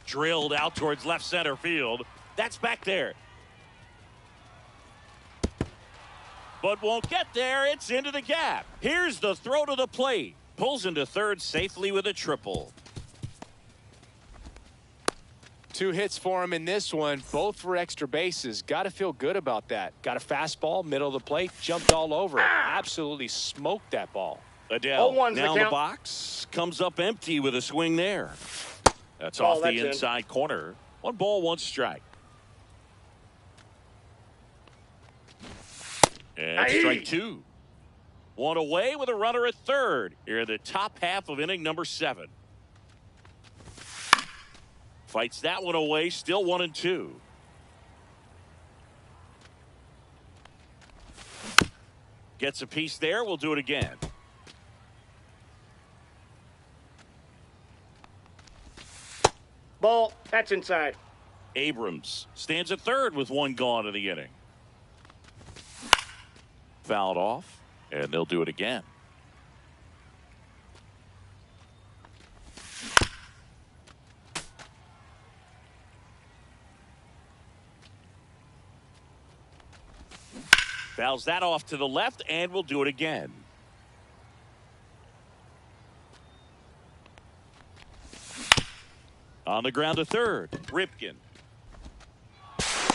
Drilled out towards left center field. That's back there. But won't get there. It's into the gap. Here's the throw to the plate. Pulls into third safely with a triple. 2 hits for him in this one, both for extra bases. Got to feel good about that. Got a fastball, middle of the plate, jumped all over it. Absolutely smoked that ball. Adele 0-1's now the in the count. box, comes up empty with a swing there. That's Ball, off that's the in. inside corner. 1 ball, 1 strike. And Aye. strike 2. 1 away with a runner at third. Here in the top half of inning number 7. Fights that one away, still 1-2. Gets a piece there. We'll do it again. Ball. That's inside. Abrams stands at third with 1 gone in the inning. Fouled off, and they'll do it again. Fouls that off to the left, and we'll do it again. On the ground to third, Ripken.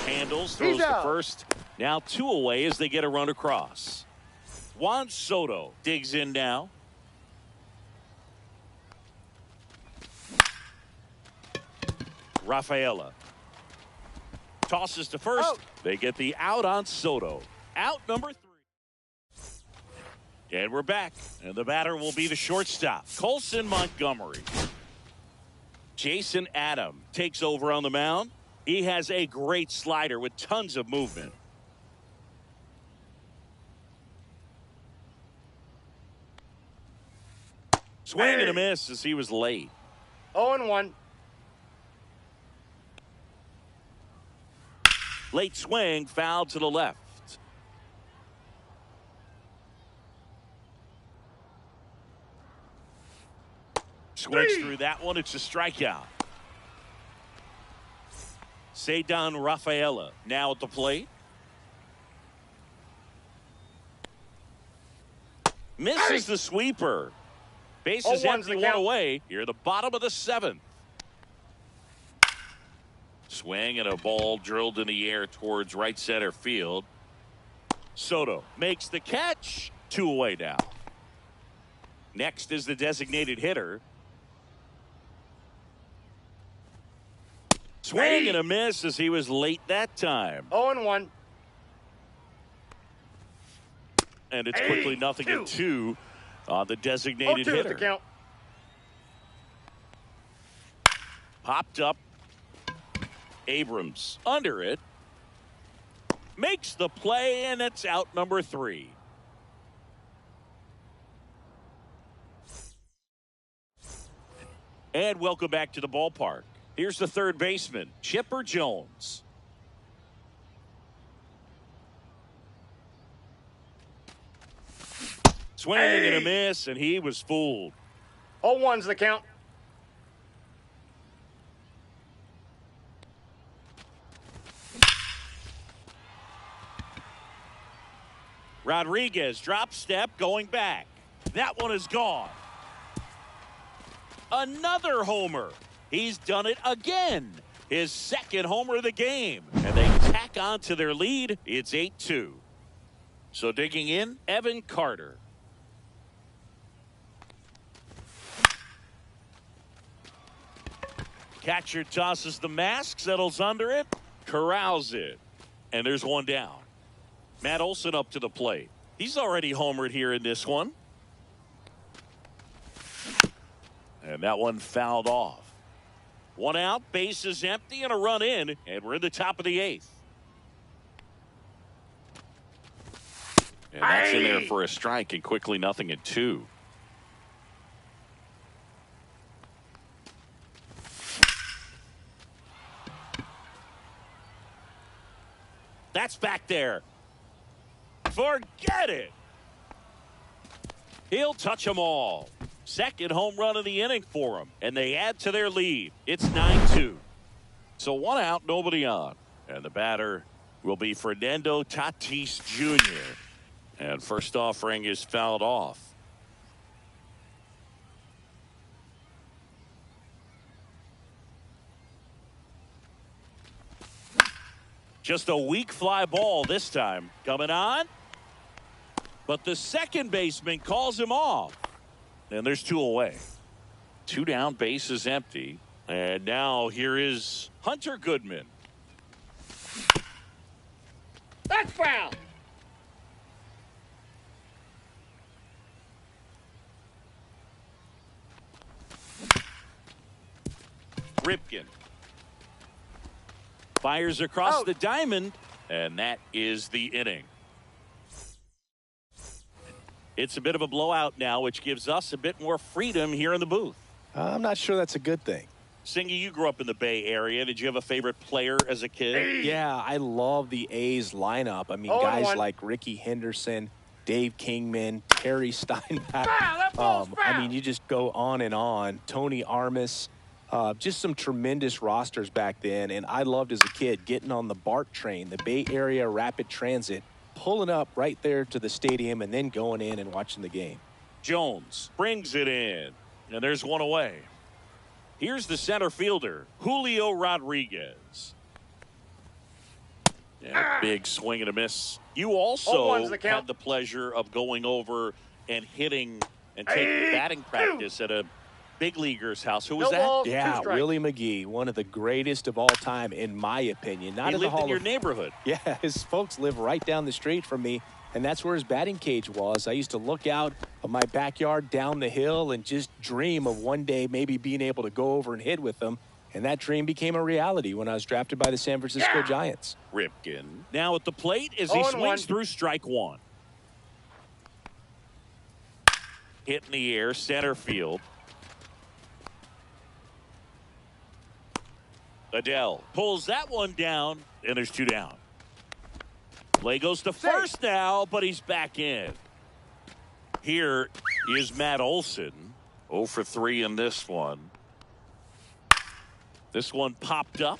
Handles, throws He's to out. first. Now 2 away as they get a run across. Juan Soto digs in now. Rafaela tosses to first. Out. They get the out on Soto. Out number 3. And we're back. And the batter will be the shortstop, Colson Montgomery. Jason Adam takes over on the mound. He has a great slider with tons of movement. Swing and a miss as he was late. 0-1. Late swing, foul to the left. Swings through that one. It's a strikeout. Ceddanne Rafaela now at the plate. Misses the sweeper. Bases empty, one away. Here, the bottom of the 7th. Swing and a ball drilled in the air towards right center field. Soto makes the catch. 2 away now. Next is the designated hitter. Swing and a miss as he was late that time. 0-1. And it's quickly 0-2 on the designated hitter. The count. Popped up. Abrams under it. Makes the play, and it's out number 3. And welcome back to the ballpark. Here's the third baseman, Chipper Jones. Swing and a miss, and he was fooled. 0-1's the count. Rodriguez drop step going back. That one is gone. Another homer. He's done it again. His second homer of the game. And they tack on to their lead. It's 8-2. So digging in, Evan Carter. Catcher tosses the mask, settles under it, corrals it. And there's one down. Matt Olson up to the plate. He's already homered here in this one. And that one fouled off. 1 out, base is empty, and a run in, and we're in the top of the 8th. And that's in there for a strike, and quickly 0-2. That's back there. Forget it. He'll touch them all. Second home run of the inning for him, and they add to their lead. It's 9-2. So 1 out, nobody on. And the batter will be Fernando Tatis Jr. And first offering is fouled off. Just a weak fly ball this time. Coming on. But the second baseman calls him off. And there's 2 away. 2 down, base is empty. And now here is Hunter Goodman. That's foul. Ripken fires across the diamond, and that is the inning. It's a bit of a blowout now, which gives us a bit more freedom here in the booth. I'm not sure that's a good thing. Singy, you grew up in the Bay Area. Did you have a favorite player as a kid? Yeah, I love the A's lineup. I mean, guys like Ricky Henderson, Dave Kingman, Terry Steinbach. I mean, you just go on and on. Tony Armas. Just some tremendous rosters back then. And I loved as a kid getting on the BART train, the Bay Area Rapid Transit, pulling up right there to the stadium and then going in and watching the game. Jones brings it in, and there's 1 away. Here's the center fielder, Julio Rodriguez. Yeah, big swing and a miss. You also had the pleasure of going over and hitting and taking batting practice at a big leaguer's house. Who was that? Yeah, Willie McGee, one of the greatest of all time, in my opinion. He lived in your neighborhood. Yeah, his folks live right down the street from me, and that's where his batting cage was. I used to look out of my backyard down the hill and just dream of one day maybe being able to go over and hit with him. And that dream became a reality when I was drafted by the San Francisco Giants. Ripken now at the plate as he swings through strike 1. Hit in the air, center field. Adele pulls that one down, and there's 2 down. Play goes to first now, but he's back in. Here is Matt Olson. 0 for 3 in this one. This one popped up.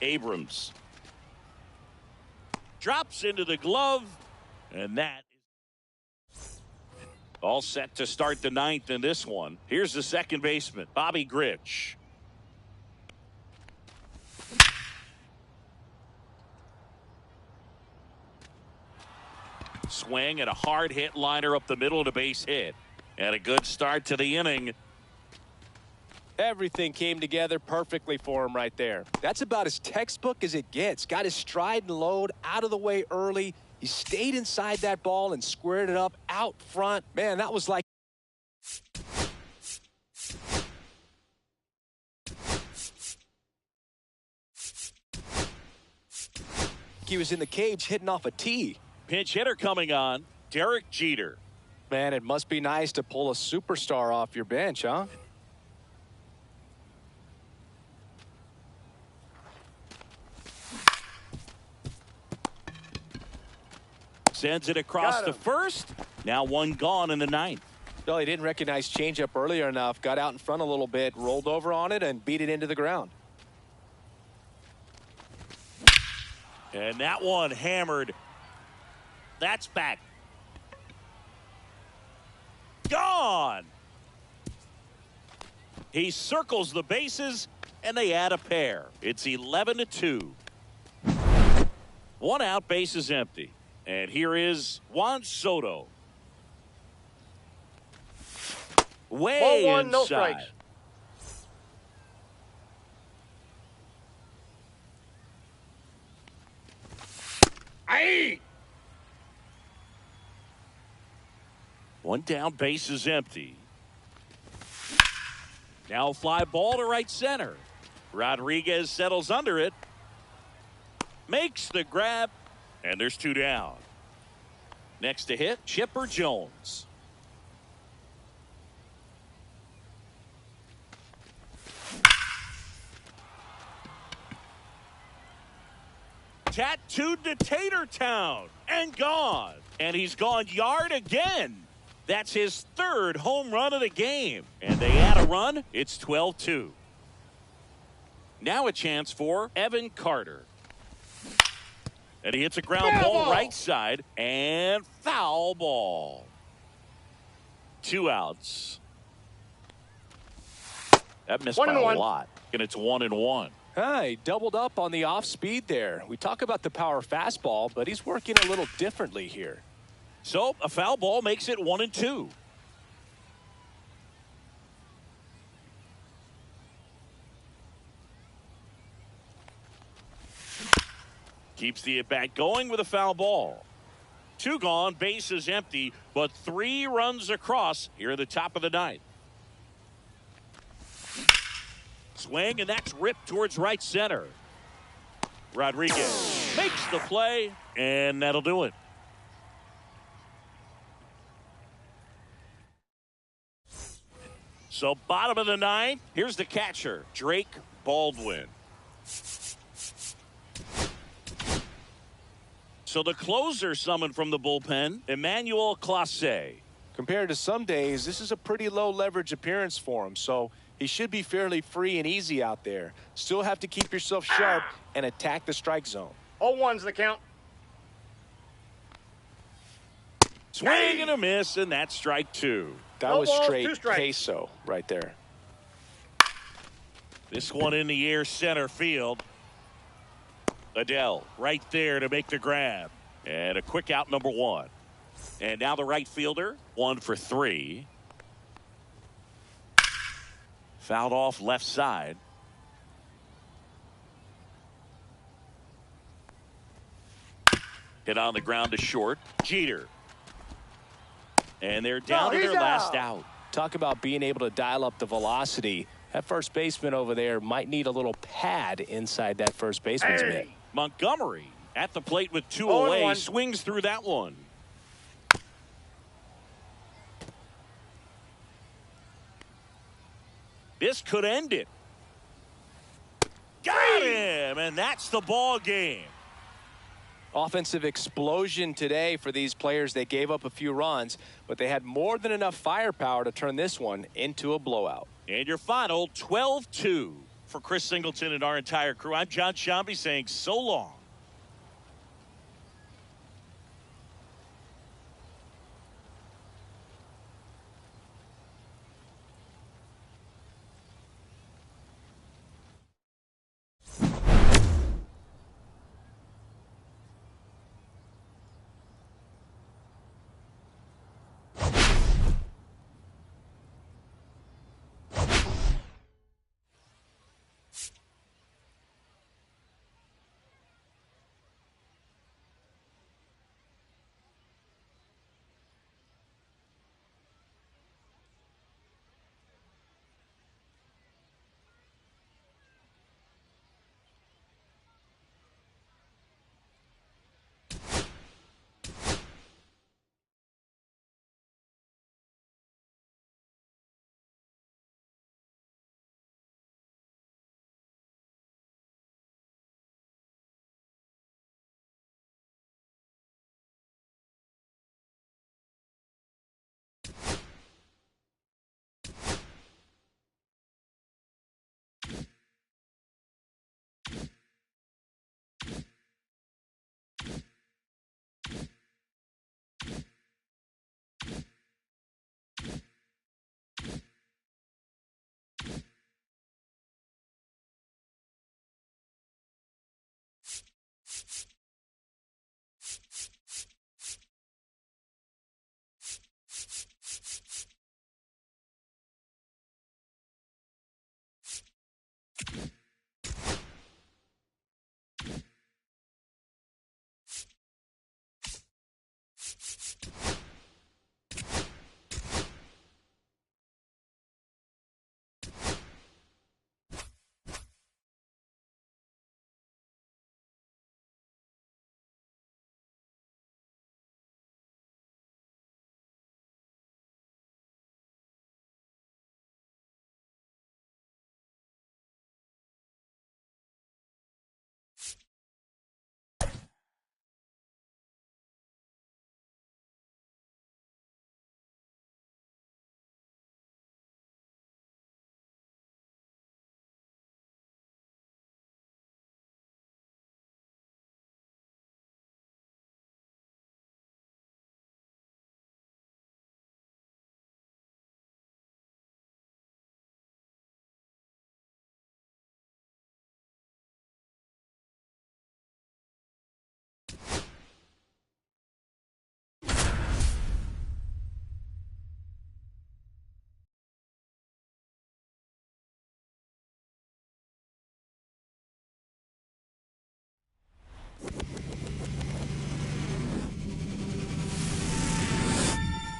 Abrams drops into the glove, and that is all set to start the 9th in this one. Here's the second baseman, Bobby Grich. Swing and a hard hit liner up the middle and a base hit. And a good start to the inning. Everything came together perfectly for him right there. That's about as textbook as it gets. Got his stride and load out of the way early. He stayed inside that ball and squared it up out front. Man, that was like he was in the cage hitting off a tee. Pinch hitter coming on, Derek Jeter. Man, it must be nice to pull a superstar off your bench, huh? Sends it across to first. Now one gone in the 9th. Well, he didn't recognize changeup earlier enough. Got out in front a little bit, rolled over on it, and beat it into the ground. And that one hammered. That's back. Gone. He circles the bases, and they add a pair. It's 11-2. One out, base is empty. And here is Juan Soto. Way Ball 1, inside. no strikes. Aye. One down, base is empty. Now a fly ball to right center. Rodriguez settles under it. Makes the grab. And there's 2 down. Next to hit, Chipper Jones. Tattooed to Tater Town and gone. And he's gone yard again. That's his 3rd home run of the game. And they add a run. It's 12-2. Now a chance for Evan Carter. And he hits a ground ball right side and foul ball. 2 outs. That missed by a lot. And it's 1-1. He doubled up on the off speed there. We talk about the power fastball, but he's working a little differently here. So a foul ball makes it 1-2. Keeps the at-bat going with a foul ball. 2 gone, base is empty, but 3 runs across here at the top of the 9th. Swing, and that's ripped towards right center. Rodriguez makes the play, and that'll do it. So bottom of the 9th, here's the catcher, Drake Baldwin. So the closer summoned from the bullpen, Emmanuel Clase. Compared to some days, this is a pretty low leverage appearance for him, so he should be fairly free and easy out there. Still have to keep yourself sharp and attack the strike zone. 0-1's the count. Swing and a miss, and that's strike 2. That No was balls, 2 straight strikes. queso right there. This one in the air center field. Adele right there to make the grab. And a quick out, number 1. And now the right fielder, 1 for 3. Fouled off left side. Hit on the ground to short. Jeter. And they're down to their last out. Talk about being able to dial up the velocity. That first baseman over there might need a little pad inside that first baseman's mitt. Montgomery at the plate with 2 0-1. away. Swings through that one. This could end it. Got him, and that's the ball game. Offensive explosion today for these players. They gave up a few runs, but they had more than enough firepower to turn this one into a blowout. And your final 12-2 for Chris Singleton and our entire crew. I'm John Shambi saying so long.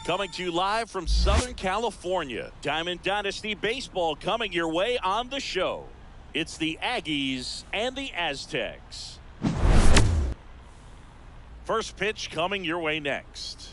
Coming to you live from Southern California. Diamond Dynasty Baseball coming your way on the show. It's the Aggies and the Aztecs. First pitch coming your way next.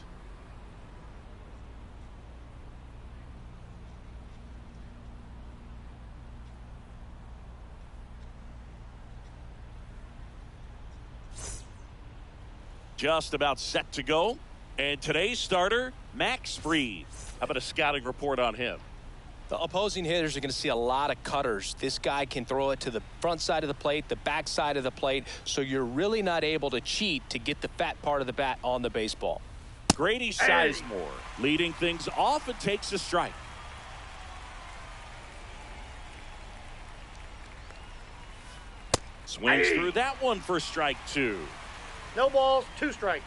Just about set to go. And today's starter, Max Fried. How about a scouting report on him? The opposing hitters are going to see a lot of cutters. This guy can throw it to the front side of the plate, the back side of the plate, so you're really not able to cheat to get the fat part of the bat on the baseball. Grady Sizemore leading things off and takes a strike. Swings through that one for strike two. No balls, 2 strikes.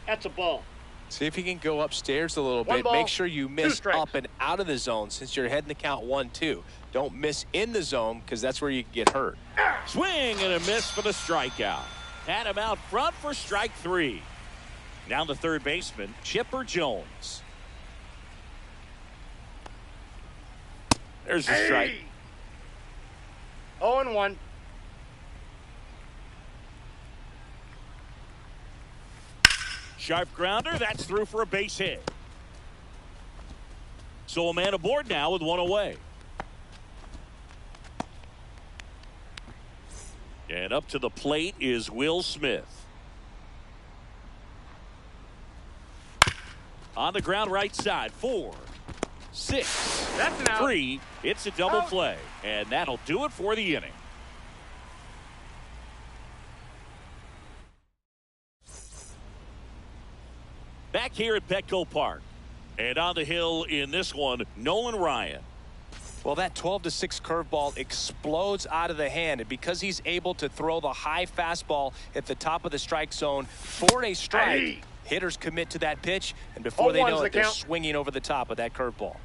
That's a ball. See if you can go upstairs a little bit. Ball, make sure you miss strikes. up and out of the zone since you're heading to count 1-2. Don't miss in the zone because that's where you can get hurt. Swing and a miss for the strikeout. Had him out front for strike 3. Now the third baseman, Chipper Jones. There's the strike. 0-1. Sharp grounder. That's through for a base hit. So a man aboard now with one away. And up to the plate is Will Smith. On the ground right side, 4, 6, That's an out. 3. It's a double Out. play. And that'll do it for the inning. Back here at Petco Park. And on the hill in this one, Nolan Ryan. Well, that 12-6 curveball explodes out of the hand, and because he's able to throw the high fastball at the top of the strike zone for a strike, Hey. hitters commit to that pitch, and before they 0-1's know the it, they're count. swinging over the top of that curveball.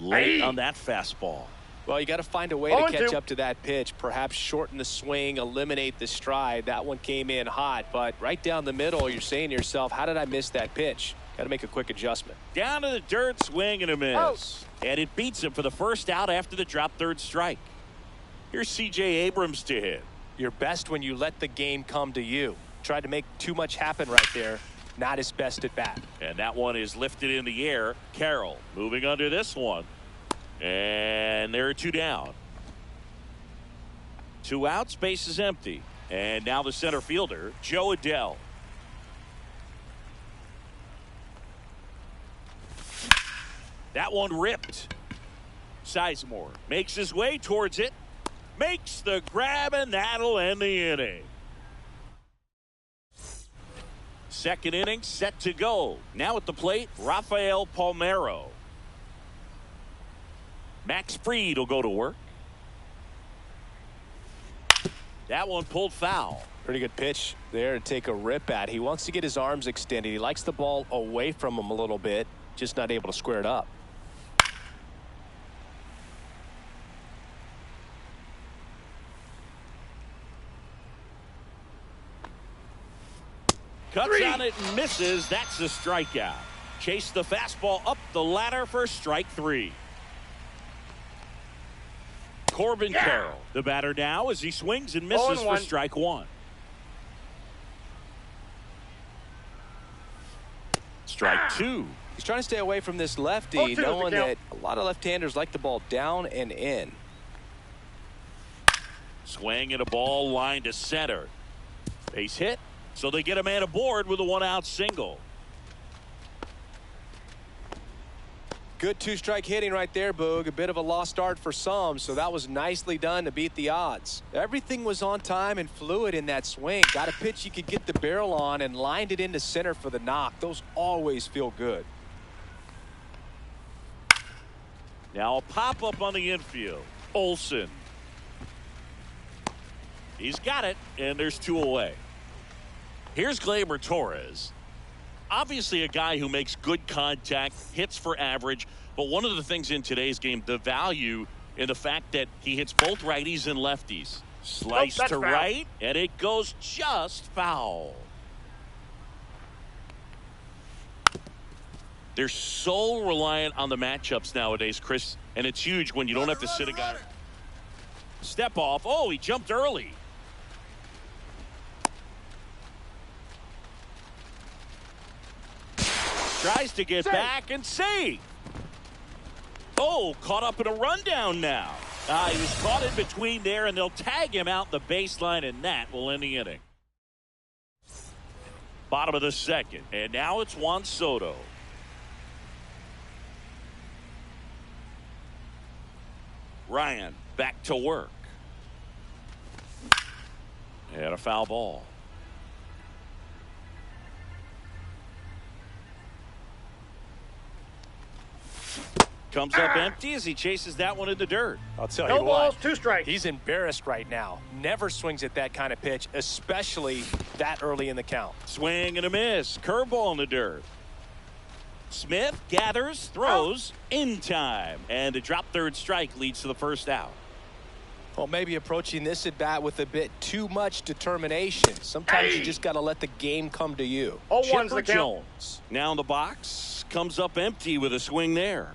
Late Hey. on that fastball. Well, you got to find a way to 0-2. catch up to that pitch, perhaps shorten the swing, eliminate the stride. That one came in hot, but right down the middle, you're saying to yourself, how did I miss that pitch? Got to make a quick adjustment. Down to the dirt, swing and a miss. Out. And it beats him for the first out after the drop third strike. Here's C.J. Abrams to hit. You're best when you let the game come to you. Tried to make too much happen right there. Not his best at bat. And that one is lifted in the air. Carroll moving under this one. And there are 2 down. 2 outs, base is empty. And now the center fielder, Joe Adell. That one ripped. Sizemore makes his way towards it. Makes the grab, and that'll end the inning. Second inning set to go. Now at the plate, Rafael Palmeiro. Max Fried will go to work. That one pulled foul. Pretty good pitch there to take a rip at. He wants to get his arms extended. He likes the ball away from him a little bit, just not able to square it up. Cuts on it and misses. That's a strikeout. Chase the fastball up the ladder for strike 3. Corbin Carroll, the batter now as he swings and misses for 0-1. strike 1. Strike 2. He's trying to stay away from this lefty, 0-2 is the knowing count. that a lot of left-handers like the ball down and in. Swing and a ball line to center. Base hit, so they get a man aboard with a 1-out single. Good 2-strike hitting right there, Boog. A bit of a lost start for some, so that was nicely done to beat the odds. Everything was on time and fluid in that swing. Got a pitch you could get the barrel on and lined it into center for the knock. Those always feel good. Now a pop-up on the infield. Olsen. He's got it, and there's 2 away. Here's Gleyber Torres. Obviously a guy who makes good contact, hits for average, but one of the things in today's game, the value in the fact that he hits both righties and lefties. Slice that's to foul. right, and it goes just foul. They're so reliant on the matchups nowadays, Chris, and it's huge when you don't have to sit a guy. Step off. Oh, he jumped early. Tries to get back and save. Oh, caught up in a rundown now. He was caught in between there, and they'll tag him out the baseline, and that will end the inning. Bottom of the second, and now it's Juan Soto. Ryan back to work. And a foul ball. Comes up empty as he chases that one in the dirt. I'll tell No you balls, what. 2 strikes. He's embarrassed right now. Never swings at that kind of pitch, especially that early in the count. Swing and a miss. Curveball in the dirt. Smith gathers, throws in time, and the drop third strike leads to the first out. Well, maybe approaching this at bat with a bit too much determination. Sometimes you just got to let the game come to you. 0-1's Chipper the count. Jones now in the box, comes up empty with a swing there.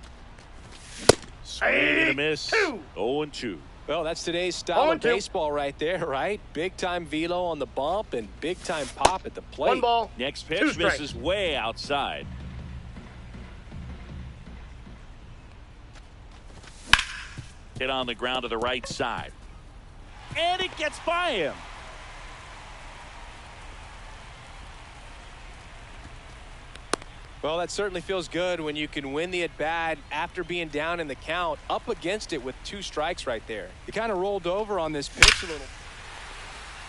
Swing and a miss. 0-2. Well, that's today's style of 0-2. baseball right there, right? Big time velo on the bump and big time pop at the plate. 1 ball. Next 2 pitch strikes. misses way outside. Hit on the ground to the right side. And it gets by him. Well, that certainly feels good when you can win the at-bat after being down in the count, up against it with 2 strikes right there. He kind of rolled over on this pitch a little.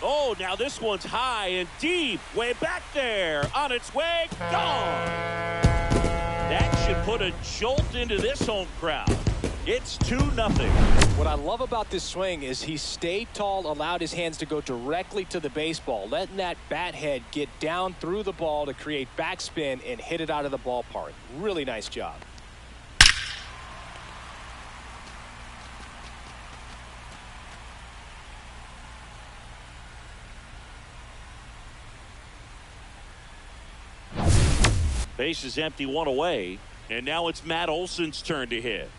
Oh, now this one's high and deep, way back there, on its way, gone. That should put a jolt into this home crowd. It's 2-0. What I love about this swing is he stayed tall, allowed his hands to go directly to the baseball, letting that bat head get down through the ball to create backspin and hit it out of the ballpark. Really nice job. Base is empty, 1 away, and now it's Matt Olson's turn to hit.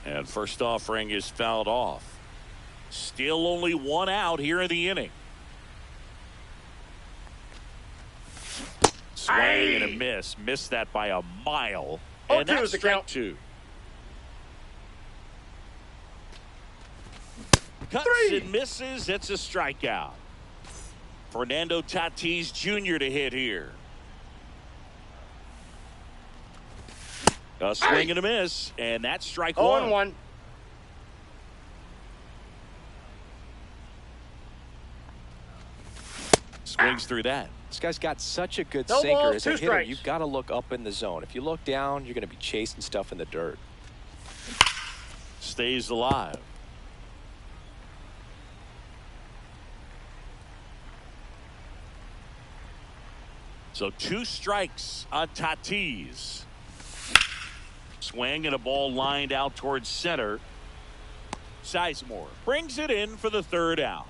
And first offering is fouled off. Still only 1 out here in the inning. Swing and a miss. Missed that by a mile. And that's the count. 2. Cuts 3. and misses. It's a strikeout. Fernando Tatis Jr. to hit here. A swing and a miss, and that's strike 1. 0-1. Swings through that. This guy's got such a good No sinker. balls, As a 2 hitter, strikes. you've got to look up in the zone. If you look down, you're going to be chasing stuff in the dirt. Stays alive. So 2 strikes on Tatis. Swing and a ball lined out towards center. Sizemore brings it in for the 3rd out.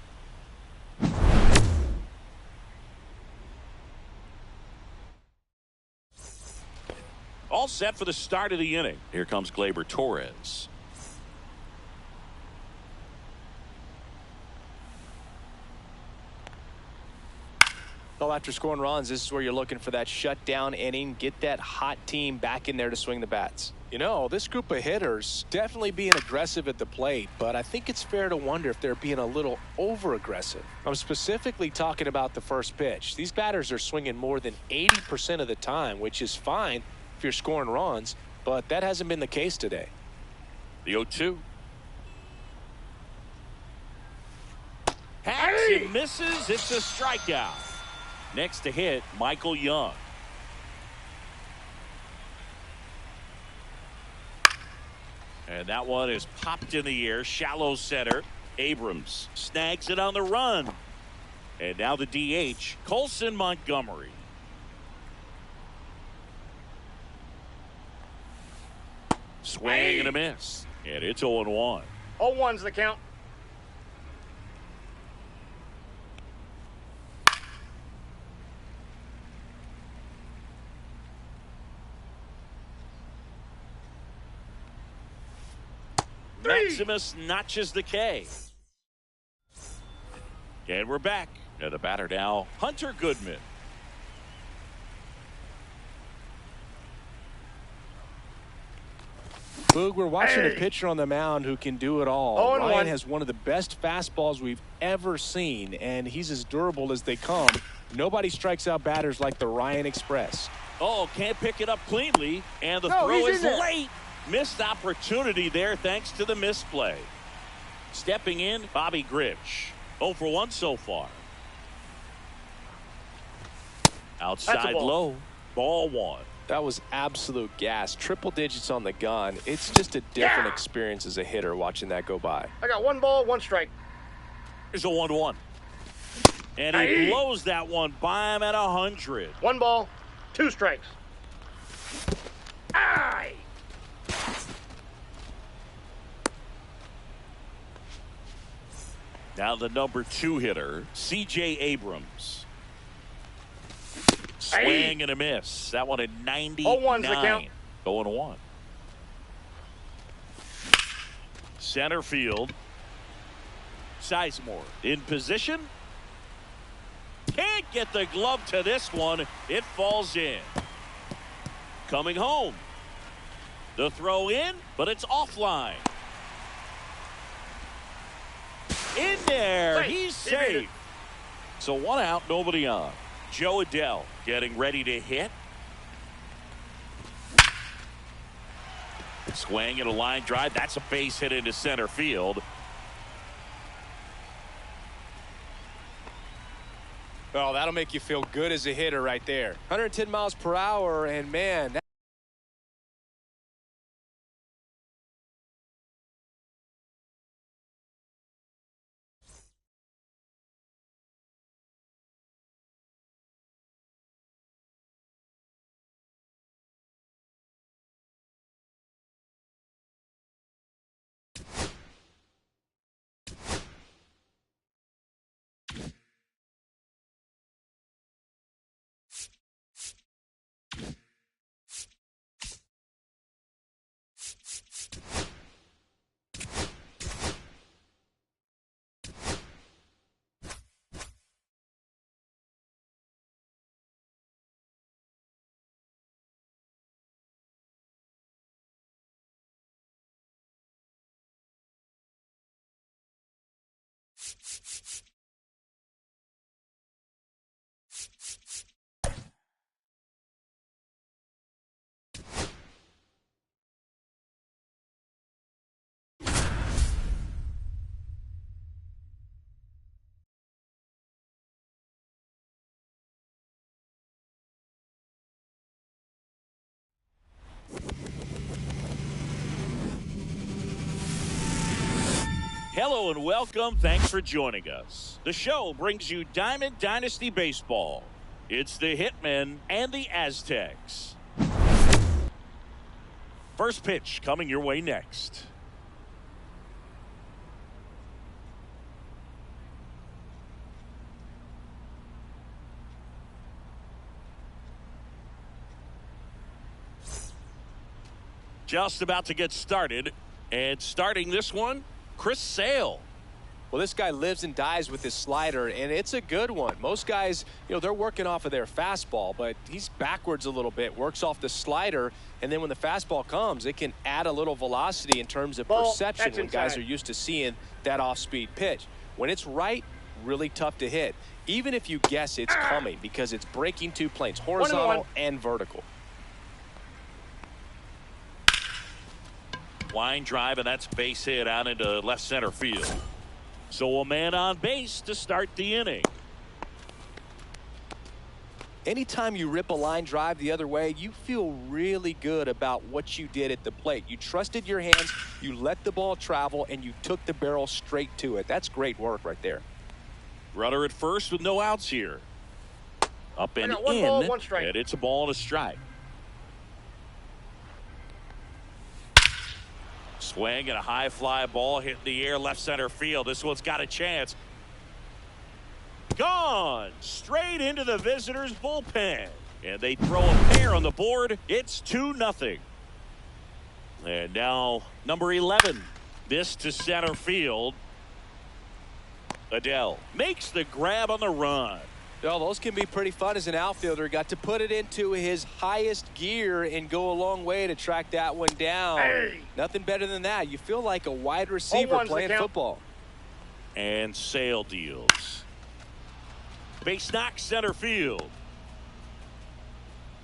All set for the start of the inning. Here comes Gleyber Torres. Well, after scoring runs, this is where you're looking for that shutdown inning. Get that hot team back in there to swing the bats. You know, this group of hitters definitely being aggressive at the plate, but I think it's fair to wonder if they're being a little over-aggressive. I'm specifically talking about the first pitch. These batters are swinging more than 80% of the time, which is fine if you're scoring runs, but that hasn't been the case today. The 0-2. Hacks and misses. It's a strikeout. Next to hit, Michael Young. And that one is popped in the air. Shallow center. Abrams snags it on the run. And now the DH, Colson Montgomery. Swing and a miss. And it's 0-1. 0-1's the count. Maximus notches the K. And we're back. And the batter now, Hunter Goodman. Boog, we're watching a pitcher on the mound who can do it all. 0-1. Ryan has one of the best fastballs we've ever seen, and he's as durable as they come. Nobody strikes out batters like the Ryan Express. Oh, can't pick it up cleanly. And the throw is late. Missed opportunity there thanks to the misplay. Stepping in, Bobby Grich. 0 for 1 so far. Outside low. Ball 1. That was absolute gas. Triple digits on the gun. It's just a different experience as a hitter watching that go by. I got 1 ball, 1 strike. Here's a 1-1. And he blows that one by him at 100. 1 ball, 2 strikes. Aye. Now the number 2 hitter, C.J. Abrams. Swing and a miss. That one at 99. 0-1's the count. 0-1. Center field. Sizemore in position. Can't get the glove to this one. It falls in. Coming home. The throw in, but it's offline. In there, he's safe. So 1 out, nobody on. Joe Adele getting ready to hit. Swing and a line drive. That's a base hit into center field. Oh, that'll make you feel good as a hitter right there. 110 miles per hour, and man, Hello and welcome. Thanks for joining us. The show brings you Diamond Dynasty Baseball. It's the Hitmen and the Aztecs. First pitch coming your way next. Just about to get started. And starting this one, Chris Sale. well, this guy lives and dies with his slider, and it's a good one. Most guys, they're working off of their fastball, but he's backwards a little bit, works off the slider, and then when the fastball comes, it can add a little velocity in terms of perception when guys are used to seeing that off-speed pitch. When it's right, really tough to hit, even if you guess it's coming, because it's breaking two planes, horizontal and vertical. Line drive, and that's base hit out into left center field. So a man on base to start the inning. Anytime you rip a line drive the other way, you feel really good about what you did at the plate. You trusted your hands, you let the ball travel, and you took the barrel straight to it. That's great work right there. Runner at first with no outs here. Up and one in, ball, one strike. And it's a ball and a strike. Swing and a high fly ball hit in the air left center field. This one's got a chance. Gone straight into the visitors' bullpen. And they throw a pair on the board. It's 2-0. And now number 11. This to center field. Adele makes the grab on the run. Well, those can be pretty fun as an outfielder. Got to put it into his highest gear and go a long way to track that one down. Hey. Nothing better than that. You feel like a wide receiver playing football. And Sale deals. Base knock center field.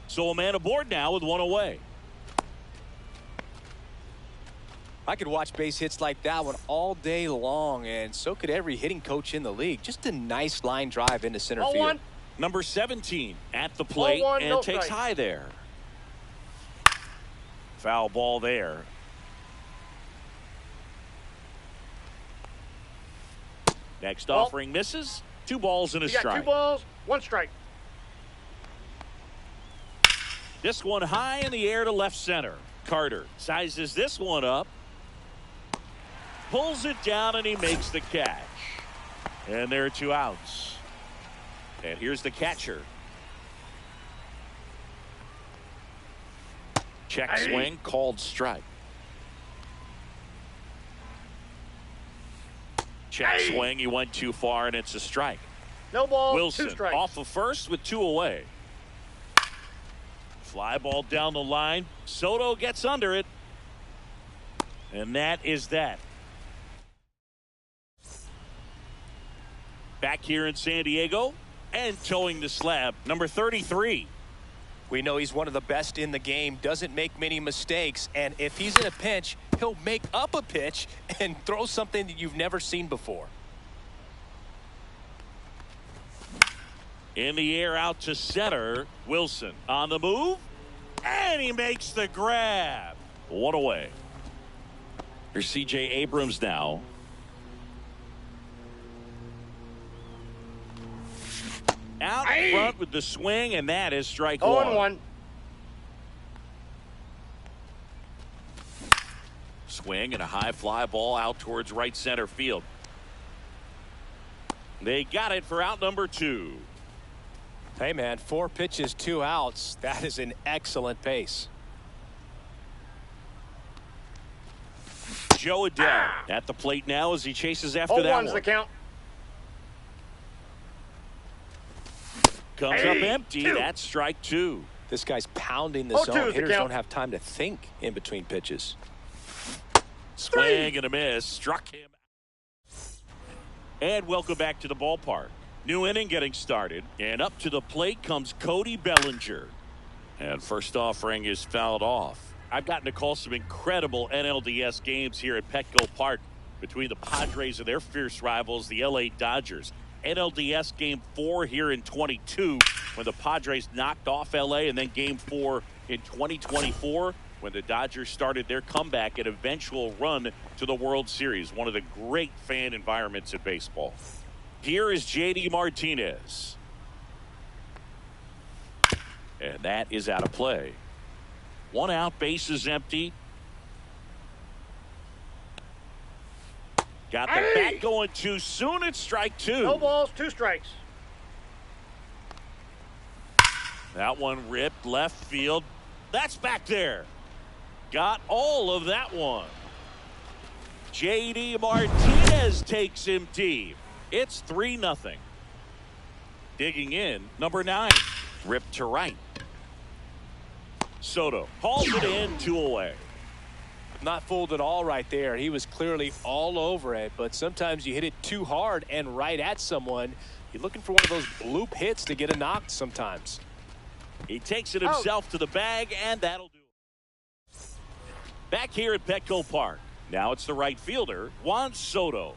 So a man aboard now with one away. I could watch base hits like that one all day long, and so could every hitting coach in the league. Just a nice line drive into center field. Number 17 at the plate and takes high there. Foul ball there. Next offering misses. 2 balls and a strike. 2 balls, 1 strike. This one high in the air to left center. Carter sizes this one up. Pulls it down and he makes the catch. And there are 2 outs. And here's the catcher. Check swing, called strike. Check swing, he went too far and it's a strike. No balls, Wilson 2 strikes. off of first with 2 away. Fly ball down the line. Soto gets under it. And that is that. Back here in San Diego and towing the slab, number 33. We know he's one of the best in the game, doesn't make many mistakes, and if he's in a pinch, he'll make up a pitch and throw something that you've never seen before. In the air out to center, Wilson on the move, and he makes the grab. One away. Here's C.J. Abrams now. Out front with the swing, and that is strike one. 0-1. Swing and a high fly ball out towards right center field. They got it for out number 2. Hey, man, 4 pitches, 2 outs. That is an excellent pace. Joe Adele at the plate now as he chases after that 0-1's one. the count. Comes up empty. That's strike 2. This guy's pounding the 0-2 zone. is the Hitters count. don't have time to think in between pitches. Swing and a miss. Struck him. And welcome back to the ballpark. New inning getting started. And up to the plate comes Cody Bellinger. And first offering is fouled off. I've gotten to call some incredible NLDS games here at Petco Park between the Padres and their fierce rivals, the LA Dodgers. NLDS Game 4 here in 22 when the Padres knocked off LA, and then Game 4 in 2024 when the Dodgers started their comeback and eventual run to the World Series. One of the great fan environments in baseball. Here is J.D. Martinez. And that is out of play. 1 out, bases empty. Got the bat going too soon. It's strike 2. No balls, 2 strikes. That one ripped left field. That's back there. Got all of that one. J.D. Martinez takes him deep. It's 3-0. Digging in, number 9. Ripped to right. Soto hauls it in, 2 away. Not fooled at all right there. He was clearly all over it, but sometimes you hit it too hard and right at someone. You're looking for one of those bloop hits to get a knock sometimes. He takes it himself to the bag, and that'll do it. Back here at Petco Park. Now it's the right fielder, Juan Soto.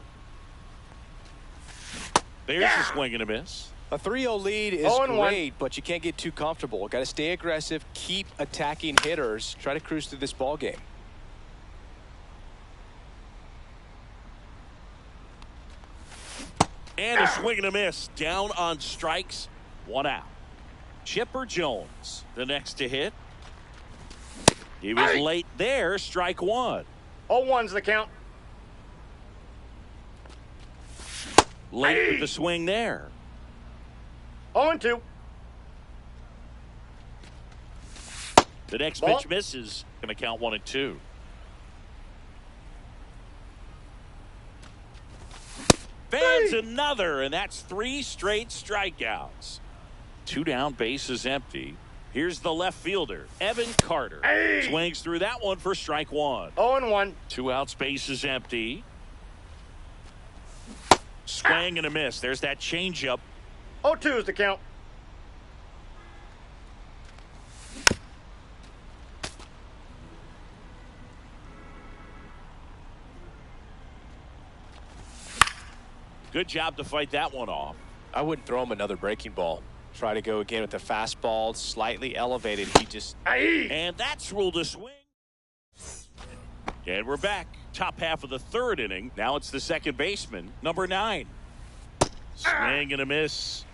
There's a swing and a miss. A 3-0 lead is 0-1. great, but you can't get too comfortable. Got to stay aggressive, keep attacking hitters, try to cruise through this ball game. And a swing and a miss. Down on strikes. 1 out. Chipper Jones, the next to hit. He was late there. Strike 1. 0-1's the count. Late with the swing there. 0-2. The next Ball. pitch misses. Going to count 1 and 2. Fans another, and that's 3 straight strikeouts. 2 down, bases empty. Here's the left fielder, Evan Carter. Swings through that one for strike 1. 0-1. 2 outs, bases empty. Swing and a miss. There's that changeup. 0-2 is the count. Good job to fight that one off. I wouldn't throw him another breaking ball. Try to go again with the fastball, slightly elevated. He just... And that's ruled a swing. And we're back. Top half of the 3rd inning. Now it's the second baseman, number 9. Swing and a miss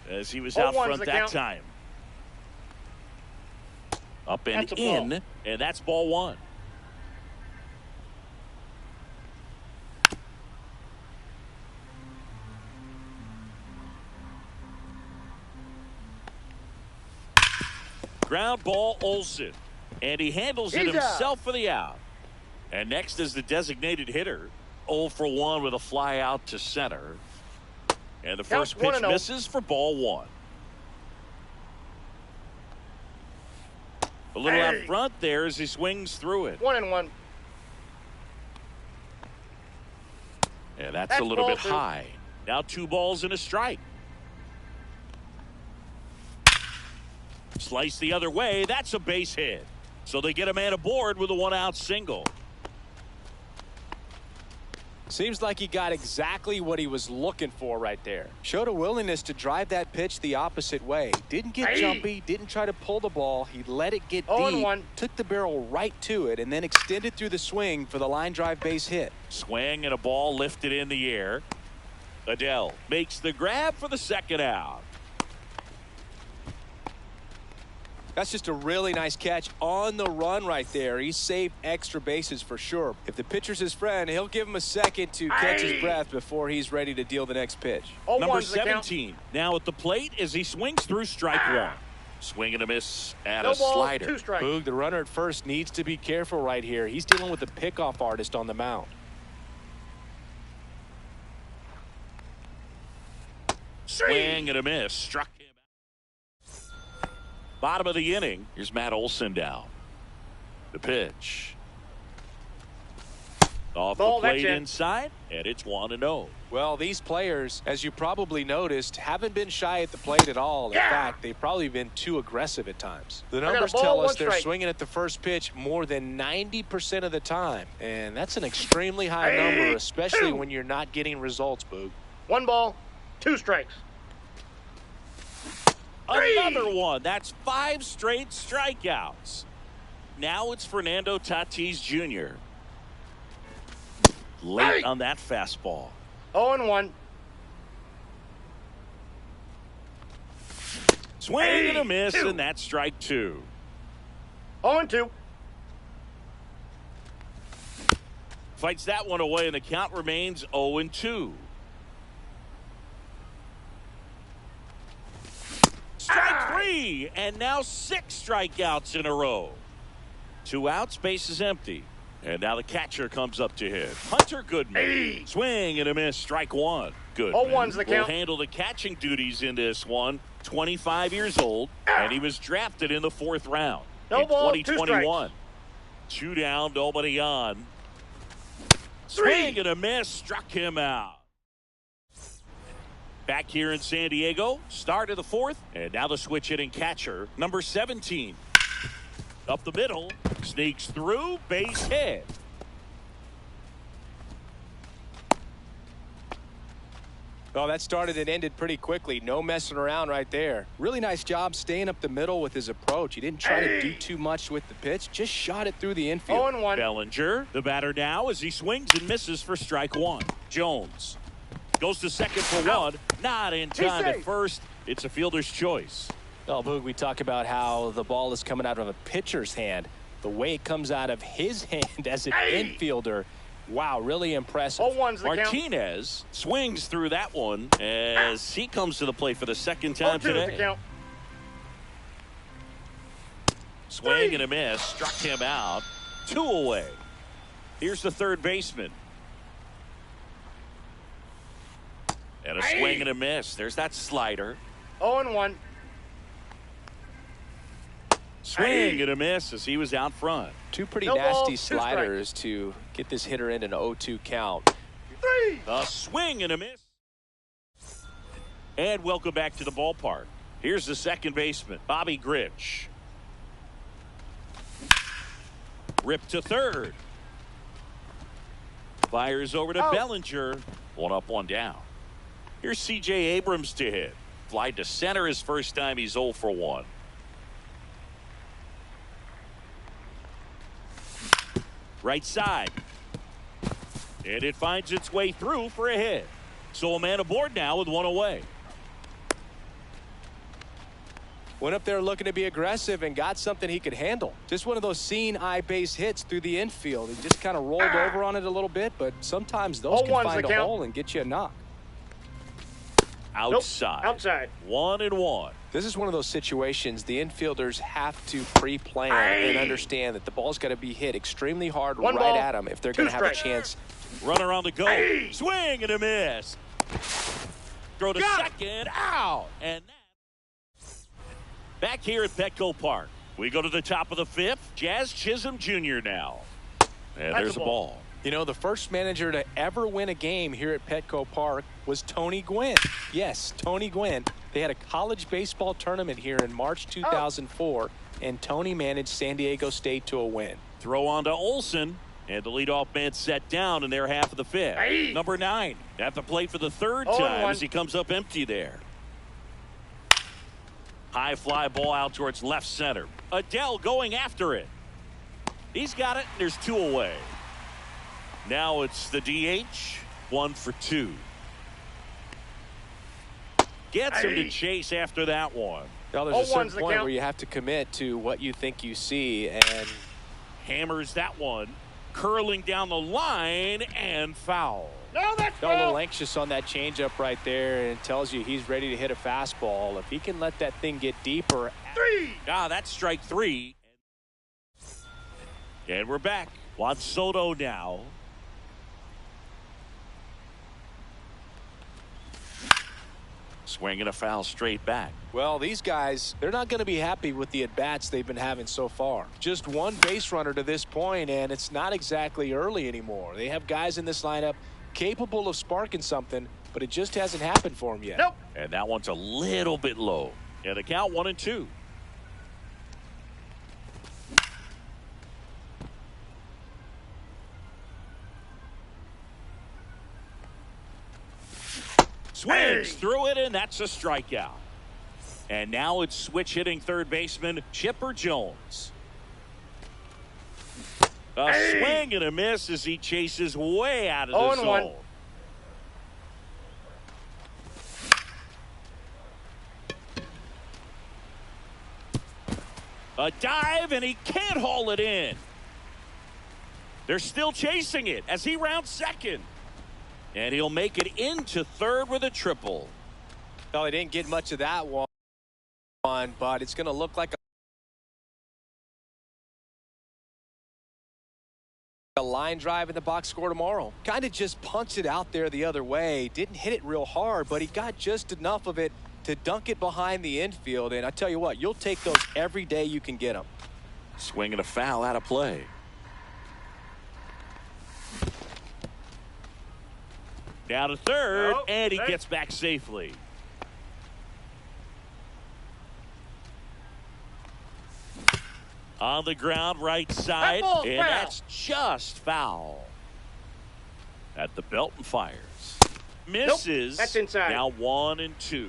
as he was out 0-1's front the that count. time. Up and That's a ball. in, and that's ball 1. Ground ball, Olsen. And he handles it He's himself for the out. And next is the designated hitter. 0 for 1 with a fly out to center. And the first pitch 1-0. misses for ball 1. A little out front there as he swings through it. 1-1. Yeah, that's a little ball bit two. high. Now 2 balls and a strike. Slice the other way. That's a base hit. So they get a man aboard with a 1-out single. Seems like he got exactly what he was looking for right there. Showed a willingness to drive that pitch the opposite way. Didn't get jumpy, didn't try to pull the ball. He let it get deep, 0-1. took the barrel right to it, and then extended through the swing for the line drive base hit. Swing and a ball lifted in the air. Adele makes the grab for the 2nd out. That's just a really nice catch on the run right there. He saved extra bases for sure. If the pitcher's his friend, he'll give him a second to catch his breath before he's ready to deal the next pitch. Number 17 now at the plate as he swings through strike 1. Swing and a miss at No a ball, slider. 2 strikes. Boog, the runner at first needs to be careful right here. He's dealing with a pickoff artist on the mound. Swing and a miss. Struck him out. Bottom of the inning. Here's Matt Olson down. The pitch. Off Ball, the that's plate it. inside, and it's 1-0. Well, these players, as you probably noticed, haven't been shy at the plate at all. In fact, they've probably been too aggressive at times. The got a numbers ball, tell us 1 they're strike. swinging at the first pitch more than 90% of the time. And that's an extremely high number, especially when you're not getting results, Boog. 1 ball, 2 strikes. Another one. That's 5 straight strikeouts. Now it's Fernando Tatis Jr. Late on that fastball. 0-1. Swing and a miss, and that's strike 2. 0-2. Fights that one away, and the count remains 0-2. Strike 3, and now 6 strikeouts in a row. 2 outs, base is empty. And now the catcher comes up to hit. Hunter Goodman. Swing and a miss, strike 1. Goodman 0-1's the will count. handle the catching duties in this one. 25 years old, and he was drafted in the 4th round No in ball, 2 2021. 2 down, nobody on. Swing and a miss, struck him out. Back here in San Diego, start of the 4th, and now the switch hitting catcher, number 17. Up the middle, sneaks through, base hit. Oh, that started and ended pretty quickly. No messing around right there. Really nice job staying up the middle with his approach. He didn't try to do too much with the pitch, just shot it through the infield. 0-1. Bellinger, the batter now as he swings and misses for strike 1. Jones goes to second for 1. Not in time at first. It's a fielder's choice. Oh, Boog, we talk about how the ball is coming out of a pitcher's hand. The way it comes out of his hand as an infielder, wow, really impressive. 0-1's the count. Martinez swings through that one as he comes to the plate for the 2nd time 0-2 is the today. count. Swing and a miss, struck him out. 2 away. Here's the 3rd baseman. And a swing and a miss. There's that slider. 0-1. Swing and a miss as he was out front. 2 pretty No ball, nasty 2 strikes. sliders to get this hitter in an 0-2 count. 3. A swing and a miss. And welcome back to the ballpark. Here's the 2nd baseman, Bobby Grich. Rip to 3rd. Fires over to Bellinger. 1 up, 1 down. Here's C.J. Abrams to hit. Fly to center his first time. He's 0 for 1. Right side. And it finds its way through for a hit. So a man aboard now with 1 away. Went up there looking to be aggressive and got something he could handle. Just one of those seeing eye base hits through the infield. He just kind of rolled over on it a little bit, but sometimes those can 0-1's find the a count. hole and get you a knock. Outside. Nope. Outside. 1-1. This is one of those situations the infielders have to pre-plan and understand that the ball's got to be hit extremely hard 1 right ball, at them if they're 2 going to have a strikes. chance. Runner on the go. Swing and a miss. Throw to second. Out. And that's back here at Petco Park. We go to the top of the 5th. Jazz Chisholm Jr. now. And there's a a ball. You know, the first manager to ever win a game here at Petco Park was Tony Gwynn. Yes, Tony Gwynn. They had a college baseball tournament here in March 2004, and Tony managed San Diego State to a win. Throw on to Olsen, and the leadoff man set down in their half of the fifth. Aye. Number 9 at the plate for the third 0-1. time as he comes up empty there. High fly ball out towards left center. Adele going after it. He's got it. There's 2 away. Now it's the DH. 1 for 2. Gets him to chase after that one. Well, there's a certain 0-1's the point count. where you have to commit to what you think you see, and Hammers that one. Curling down the line and foul. No, that's got a little foul. anxious on that changeup right there, and it tells you he's ready to hit a fastball. If he can let that thing get deeper. 3. That's strike 3. And we're back. Juan Soto now. Swinging a foul straight back. Well, these guys, they're not going to be happy with the at-bats they've been having so far. Just one base runner to this point, and it's not exactly early anymore. They have guys in this lineup capable of sparking something, but it just hasn't happened for them yet. Nope. And that one's a little bit low. And the count 1-2. Swings through it, and that's a strikeout. And now it's switch hitting third baseman Chipper Jones. A swing and a miss as he chases way out of the 0-1. zone. A dive, and he can't haul it in. They're still chasing it as he rounds second. And he'll make it into third with a triple. Well, they didn't get much of that one, but it's going to look like a line drive in the box score tomorrow. Kind of just punched it out there the other way. Didn't hit it real hard, but he got just enough of it to dunk it behind the infield. And I tell you what, you'll take those every day you can get them. Swinging a foul out of play. Down to third, and he gets back safely. On the ground, right side, and that's just foul. At the belt and fires. Misses. Nope, that's inside. Now 1-2.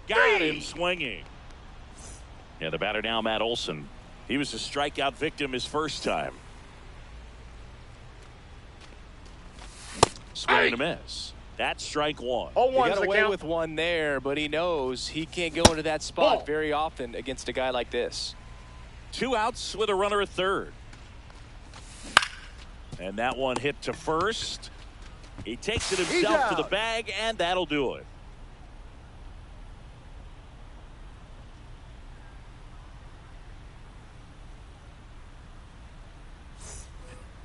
Got him swinging. And the batter now, Matt Olson. He was a strikeout victim his first time. Swing and a miss. That's strike 1. Oh, He got away with one there, but he knows he can't go into that spot very often against a guy like this. 2 outs with a runner at third. And that one hit to first. He takes it himself to the bag, and that'll do it.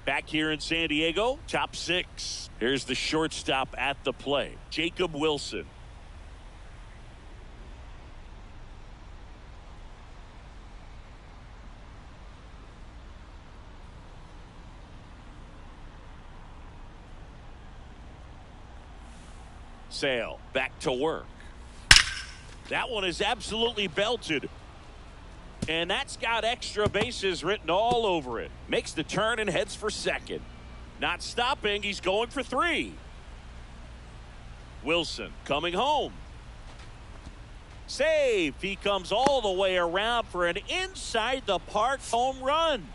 Back here in San Diego, top 6. Here's the shortstop at the plate, Jacob Wilson. Sale back to work. That one is absolutely belted. And that's got extra bases written all over it. Makes the turn and heads for second. Not stopping. He's going for 3. Wilson coming home. Save. He comes all the way around for an inside the park home run.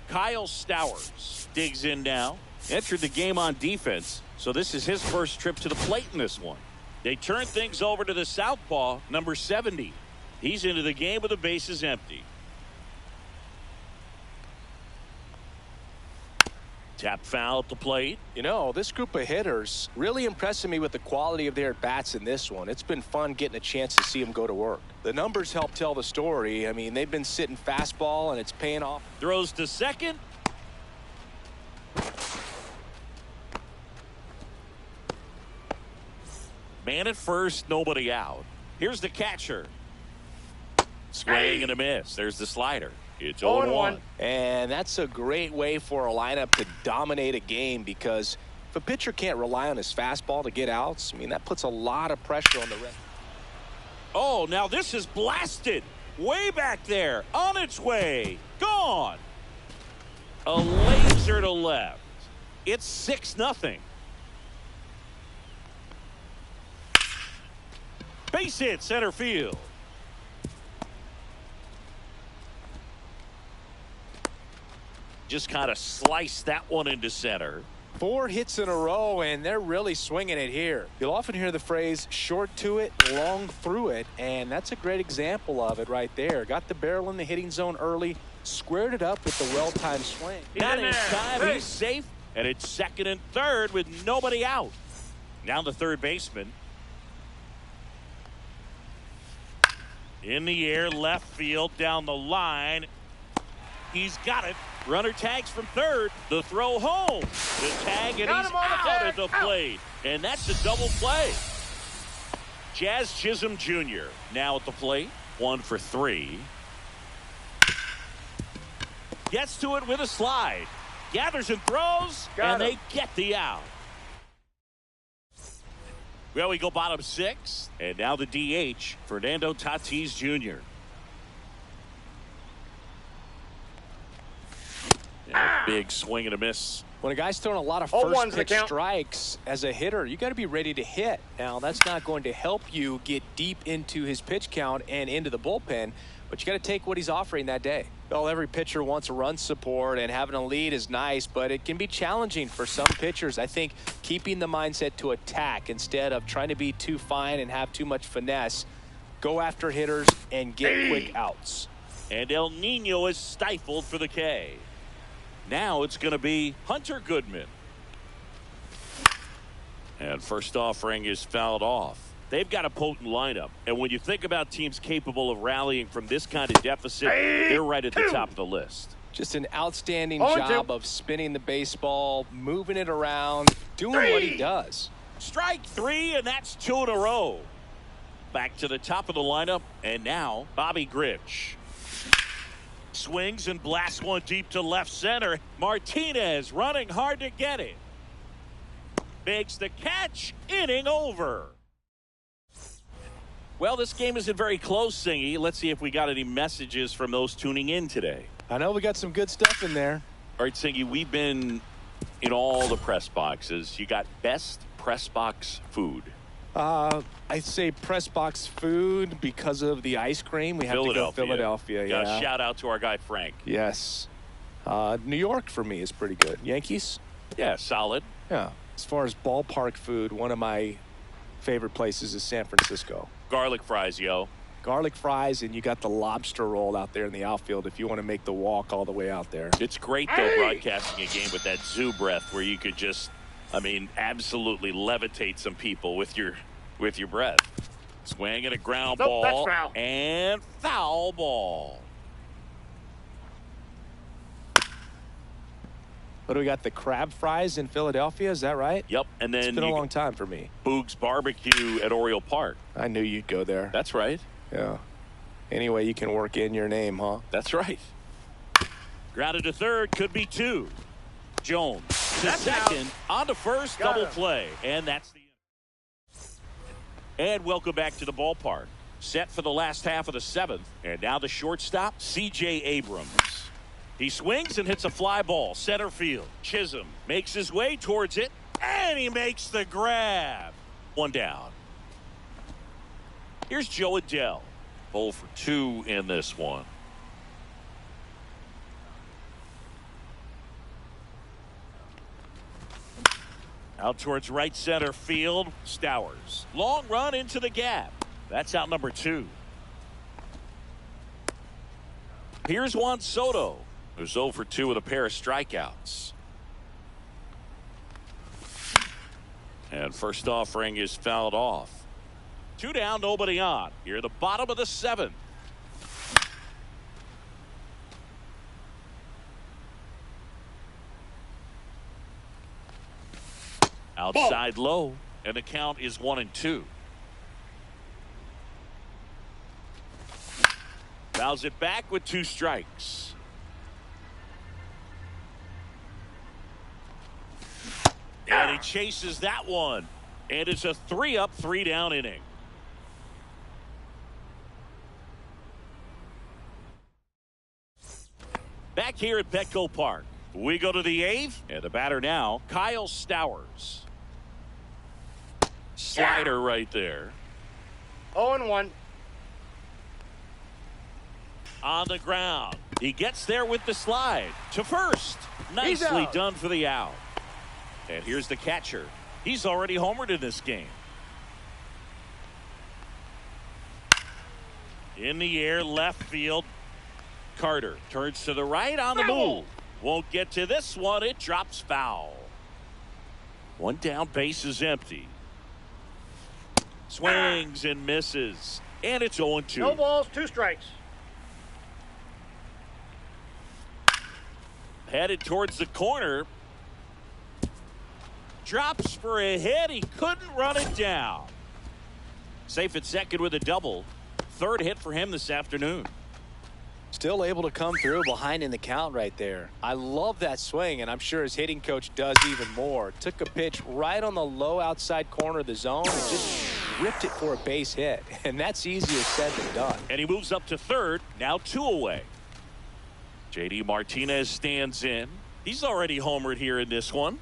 Kyle Stowers digs in now. Entered the game on defense, so this is his first trip to the plate in this one. They turn things over to the southpaw, number 70. He's into the game with the bases empty. Tap foul at the plate. You know, this group of hitters really impressing me with the quality of their at-bats in this one. It's been fun getting a chance to see them go to work. The numbers help tell the story. I mean, they've been sitting fastball, and it's paying off. Throws to second. Man at first, nobody out. Here's the catcher. Swing and a miss. There's the slider. It's 0-1. And that's a great way for a lineup to dominate a game, because if a pitcher can't rely on his fastball to get outs, I mean, that puts a lot of pressure on the rest. Oh, now this is blasted. Way back there. On its way. Gone. A laser to left. It's 6-0. Base hit center field. Just kind of sliced that one into center. 4 hits in a row, and they're really swinging it here. You'll often hear the phrase short to it, long through it, and that's a great example of it right there. Got the barrel in the hitting zone early, squared it up with the well-timed swing. Not in time. He's safe, and it's second and third with nobody out. Now the third baseman. In the air, left field, down the line. He's got it. Runner tags from third. The throw home. The tag, and he's out at the plate. And that's a double play. Jazz Chisholm Jr. now at the plate. 1 for 3. Gets to it with a slide. Gathers and throws. And they get the out. Well, we go bottom 6. And now the DH, Fernando Tatis Jr. Big swing and a miss. When a guy's throwing a lot of first pitch strikes as a hitter, you got to be ready to hit. Now, that's not going to help you get deep into his pitch count and into the bullpen, but you got to take what he's offering that day. Well, every pitcher wants a run support, and having a lead is nice, but it can be challenging for some pitchers. I think keeping the mindset to attack instead of trying to be too fine and have too much finesse, go after hitters and get quick outs. And El Nino is stifled for the K. Now it's going to be Hunter Goodman. And first offering is fouled off. They've got a potent lineup. And when you think about teams capable of rallying from this kind of deficit, they're right at the top of the list. Just an outstanding job of spinning the baseball, moving it around, doing what he does. Strike 3, and that's 2 in a row. Back to the top of the lineup, and now Bobby Grich. Swings and blasts one deep to left center. Martinez running hard to get it. Makes the catch. Inning over. Well, this game isn't very close, Singy. Let's see if we got any messages from those tuning in today. I know we got some good stuff in there. All right, Singy, we've been in all the press boxes. You got best press box food. I say press box food because of the ice cream. We have to go Philadelphia. Got a shout out to our guy Frank. Yes. New York for me is pretty good. Yankees? Yeah, solid. Yeah. As far as ballpark food, one of my favorite places is San Francisco. Garlic fries, yo. Garlic fries, and you got the lobster roll out there in the outfield if you want to make the walk all the way out there. It's great, though, broadcasting a game with that zoo breath where you could just, absolutely levitate some people with your breath. Swing and a ground ball. That's foul. And foul ball. What do we got? The crab fries in Philadelphia, is that right? Yep. And then it's been a long time for me. Boog's Barbecue at Oriole Park. I knew you'd go there. That's right. Yeah. Anyway, you can work in your name, huh? That's right. Grounded to third, could be 2. Jones to second, on to first, double play. And that's the end. And welcome back to the ballpark. Set for the last half of the 7th. And now the shortstop, C.J. Abrams. He swings and hits a fly ball, center field. Chisholm makes his way towards it, and he makes the grab. 1 down. Here's Joe Adell. 0 for 2 in this one. Out towards right center field, Stowers. Long run into the gap. That's out number 2. Here's Juan Soto, who's 0 for 2 with a pair of strikeouts. And first offering is fouled off. 2 down, nobody on. Here at the bottom of the 7th. Outside low, and the count is 1-2. Fouls it back with 2 strikes. And he chases that one. And it's a 3-up, 3-down inning. Back here at Petco Park, we go to the 8th, and the batter now, Kyle Stowers. Slider right there. 0-1. On the ground. He gets there with the slide to first. Nicely done for the out. And here's the catcher. He's already homered in this game. In the air, left field. Carter turns to the right on the move. Won't get to this one. It drops foul. 1 down, base is empty. Swings and misses. And it's 0-2. No balls, 2 strikes. Headed towards the corner. Drops for a hit. He couldn't run it down. Safe at second with a double. 3rd hit for him this afternoon. Still able to come through behind in the count right there. I love that swing, and I'm sure his hitting coach does even more. Took a pitch right on the low outside corner of the zone and just ripped it for a base hit. And that's easier said than done. And he moves up to 3rd. Now 2 away. J.D. Martinez stands in. He's already homered here in this one.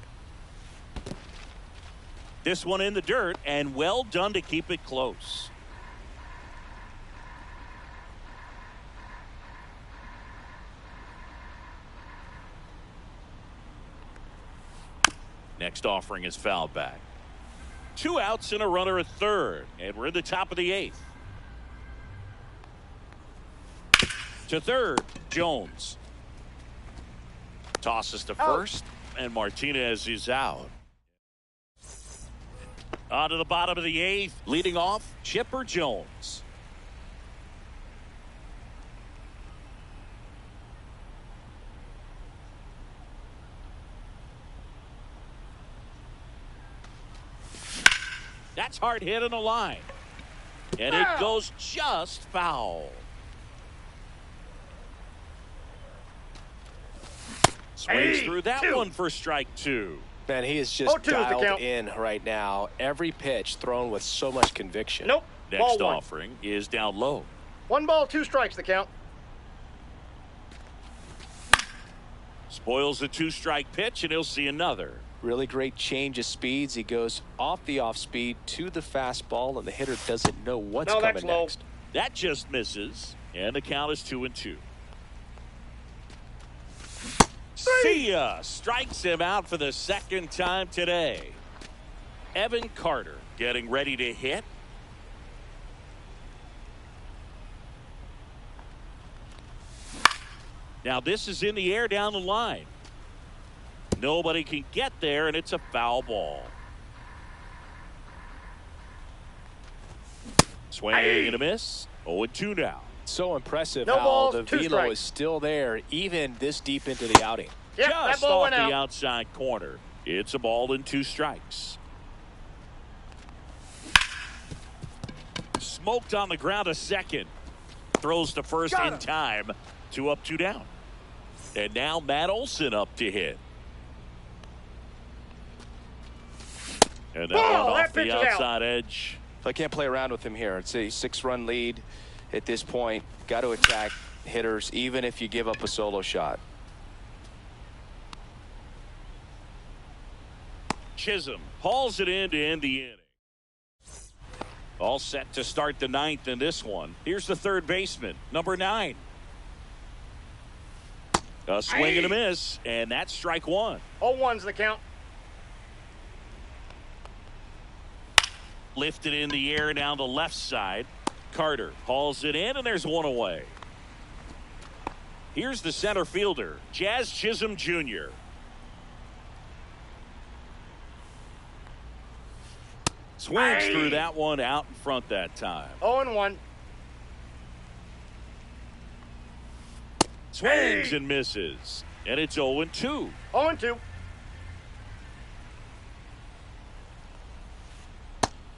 This one in the dirt, and well done to keep it close. Next offering is fouled back. 2 outs and a runner at 3rd, and we're in the top of the 8th. To 3rd, Jones. Tosses to first, and Martinez is out. On to the bottom of the 8th, leading off, Chipper Jones. That's hard hit on the line. And it goes just foul. Swings through that one for strike 2. Man, he is just dialed in right now. Every pitch thrown with so much conviction. Nope. Next offering is down low. 1 ball, 2 strikes the count. Spoils a 2-strike pitch, and he'll see another. Really great change of speeds. He goes off the off speed to the fastball, and the hitter doesn't know what's coming next. That just misses, and the count is 2-2. See ya! Strikes him out for the 2nd time today. Evan Carter getting ready to hit. Now this is in the air down the line. Nobody can get there, and it's a foul ball. Swing and a miss. 0-2 now. So impressive how the velo is still there even this deep into the outing. Yep, just off the outside corner. It's a ball and 2 strikes. Smoked on the ground a second. Throws to first in time. 2 up, 2 down. And now Matt Olson up to hit. And that one off the outside edge. I can't play around with him here. It's a 6-run lead at this point. Got to attack hitters even if you give up a solo shot. Chisholm hauls it in to end the inning. All set to start the 9th in this one. Here's the 3rd baseman, number 9. A swing and a miss, and that's strike 1. 0-1's the count. Lifted in the air down the left side. Carter hauls it in, and there's 1 away. Here's the center fielder, Jazz Chisholm Jr. Swings through that one out in front that time. 0-1. Swings and misses. And it's 0-2. 0-2.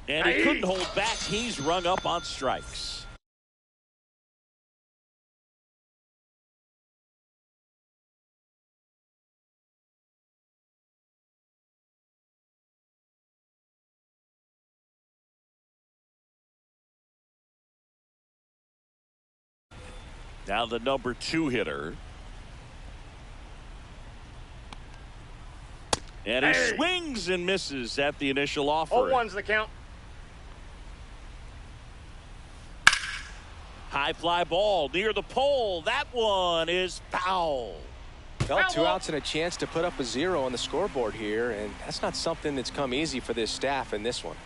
And he couldn't hold back. He's rung up on strikes. Now the number 2 hitter. And he swings and misses at the initial offering. 0-1's the count. High fly ball near the pole. That one is foul. Well, 2 outs and a chance to put up a 0 on the scoreboard here, and that's not something that's come easy for this staff in this one.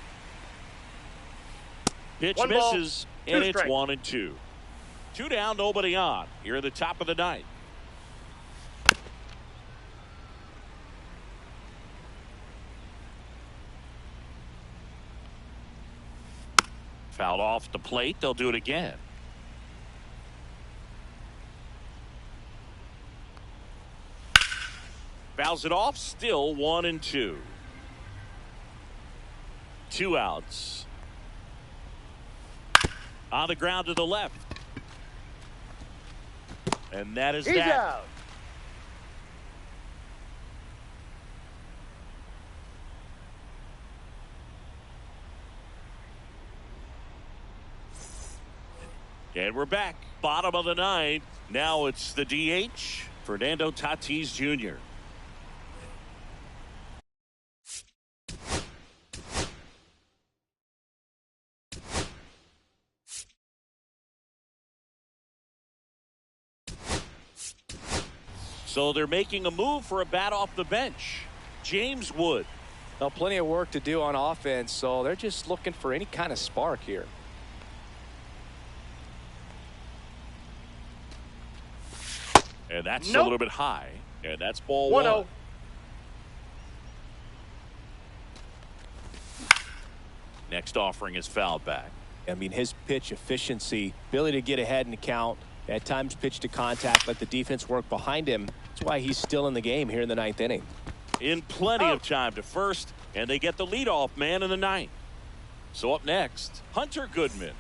Pitch One ball, misses, 2 and it's strikes. 1-2. 2 down, nobody on. Here at the top of the ninth. Fouled off the plate. They'll do it again. Fouls it off. Still 1-2. 2 outs. On the ground to the left. And that is He's that. out. And we're back. Bottom of the ninth. Now it's the DH, Fernando Tatis Jr. So they're making a move for a bat off the bench. James Wood. Well, plenty of work to do on offense, so they're just looking for any kind of spark here. And that's Nope. a little bit high. And that's ball 1-0. 1. Next offering is fouled back. I mean, his pitch efficiency, ability to get ahead in the count, at times pitch to contact, let the defense work behind him. That's why he's still in the game here in the 9th inning. In plenty of time to first, and they get the leadoff man in the 9th. So up next, Hunter Goodman.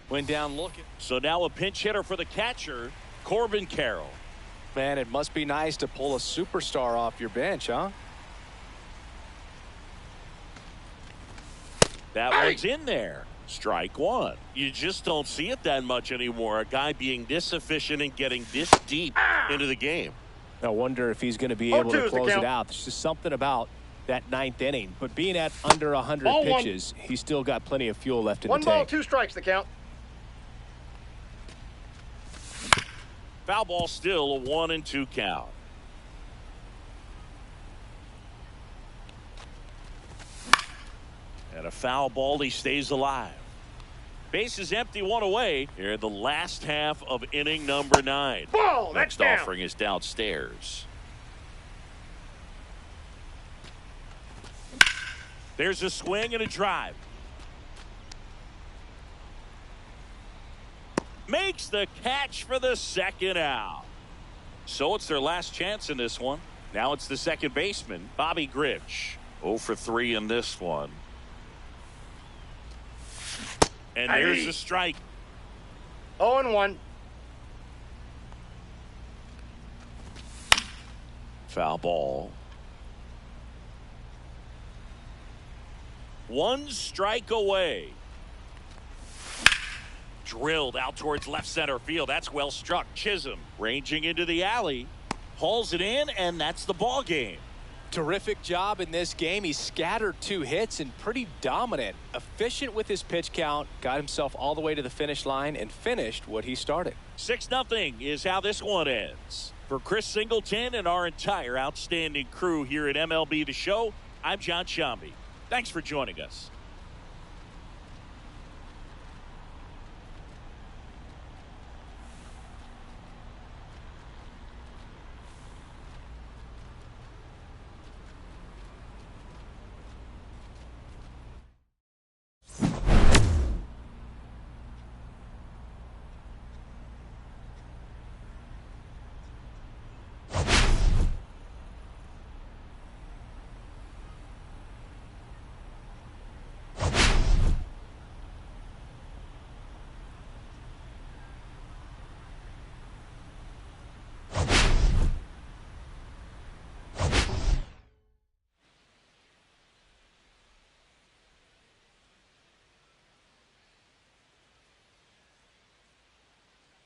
Went down looking. So now a pinch hitter for the catcher, Corbin Carroll. Man, it must be nice to pull a superstar off your bench, huh? That one's in there. Strike 1. You just don't see it that much anymore. A guy being this efficient and getting this deep into the game. I wonder if he's going to be able to 0-2 is the close it count. out. There's just something about that 9th inning. But being at under 100 Ball 1. pitches, he's still got plenty of fuel left in 1 the ball, tank. 2 strikes the count. Foul ball, still a 1-2 count. And a foul ball, he stays alive. Base is empty, 1 away. Here in the last half of inning number 9. Ball, that's Next down. offering is downstairs. There's a swing and a drive. Makes the catch for the 2nd out. So it's their last chance in this one. Now it's the second baseman, Bobby Grich. 0 for 3 in this one. And there's a strike. 0-1. Foul ball. 1 strike away. Drilled out towards left center field. That's well struck. Chisholm ranging into the alley. Hauls it in, and that's the ball game. Terrific job in this game. He scattered 2 hits and pretty dominant. Efficient with his pitch count. Got himself all the way to the finish line and finished what he started. 6-0 is how this one ends. For Chris Singleton and our entire outstanding crew here at MLB The Show, I'm John Shambi. Thanks for joining us.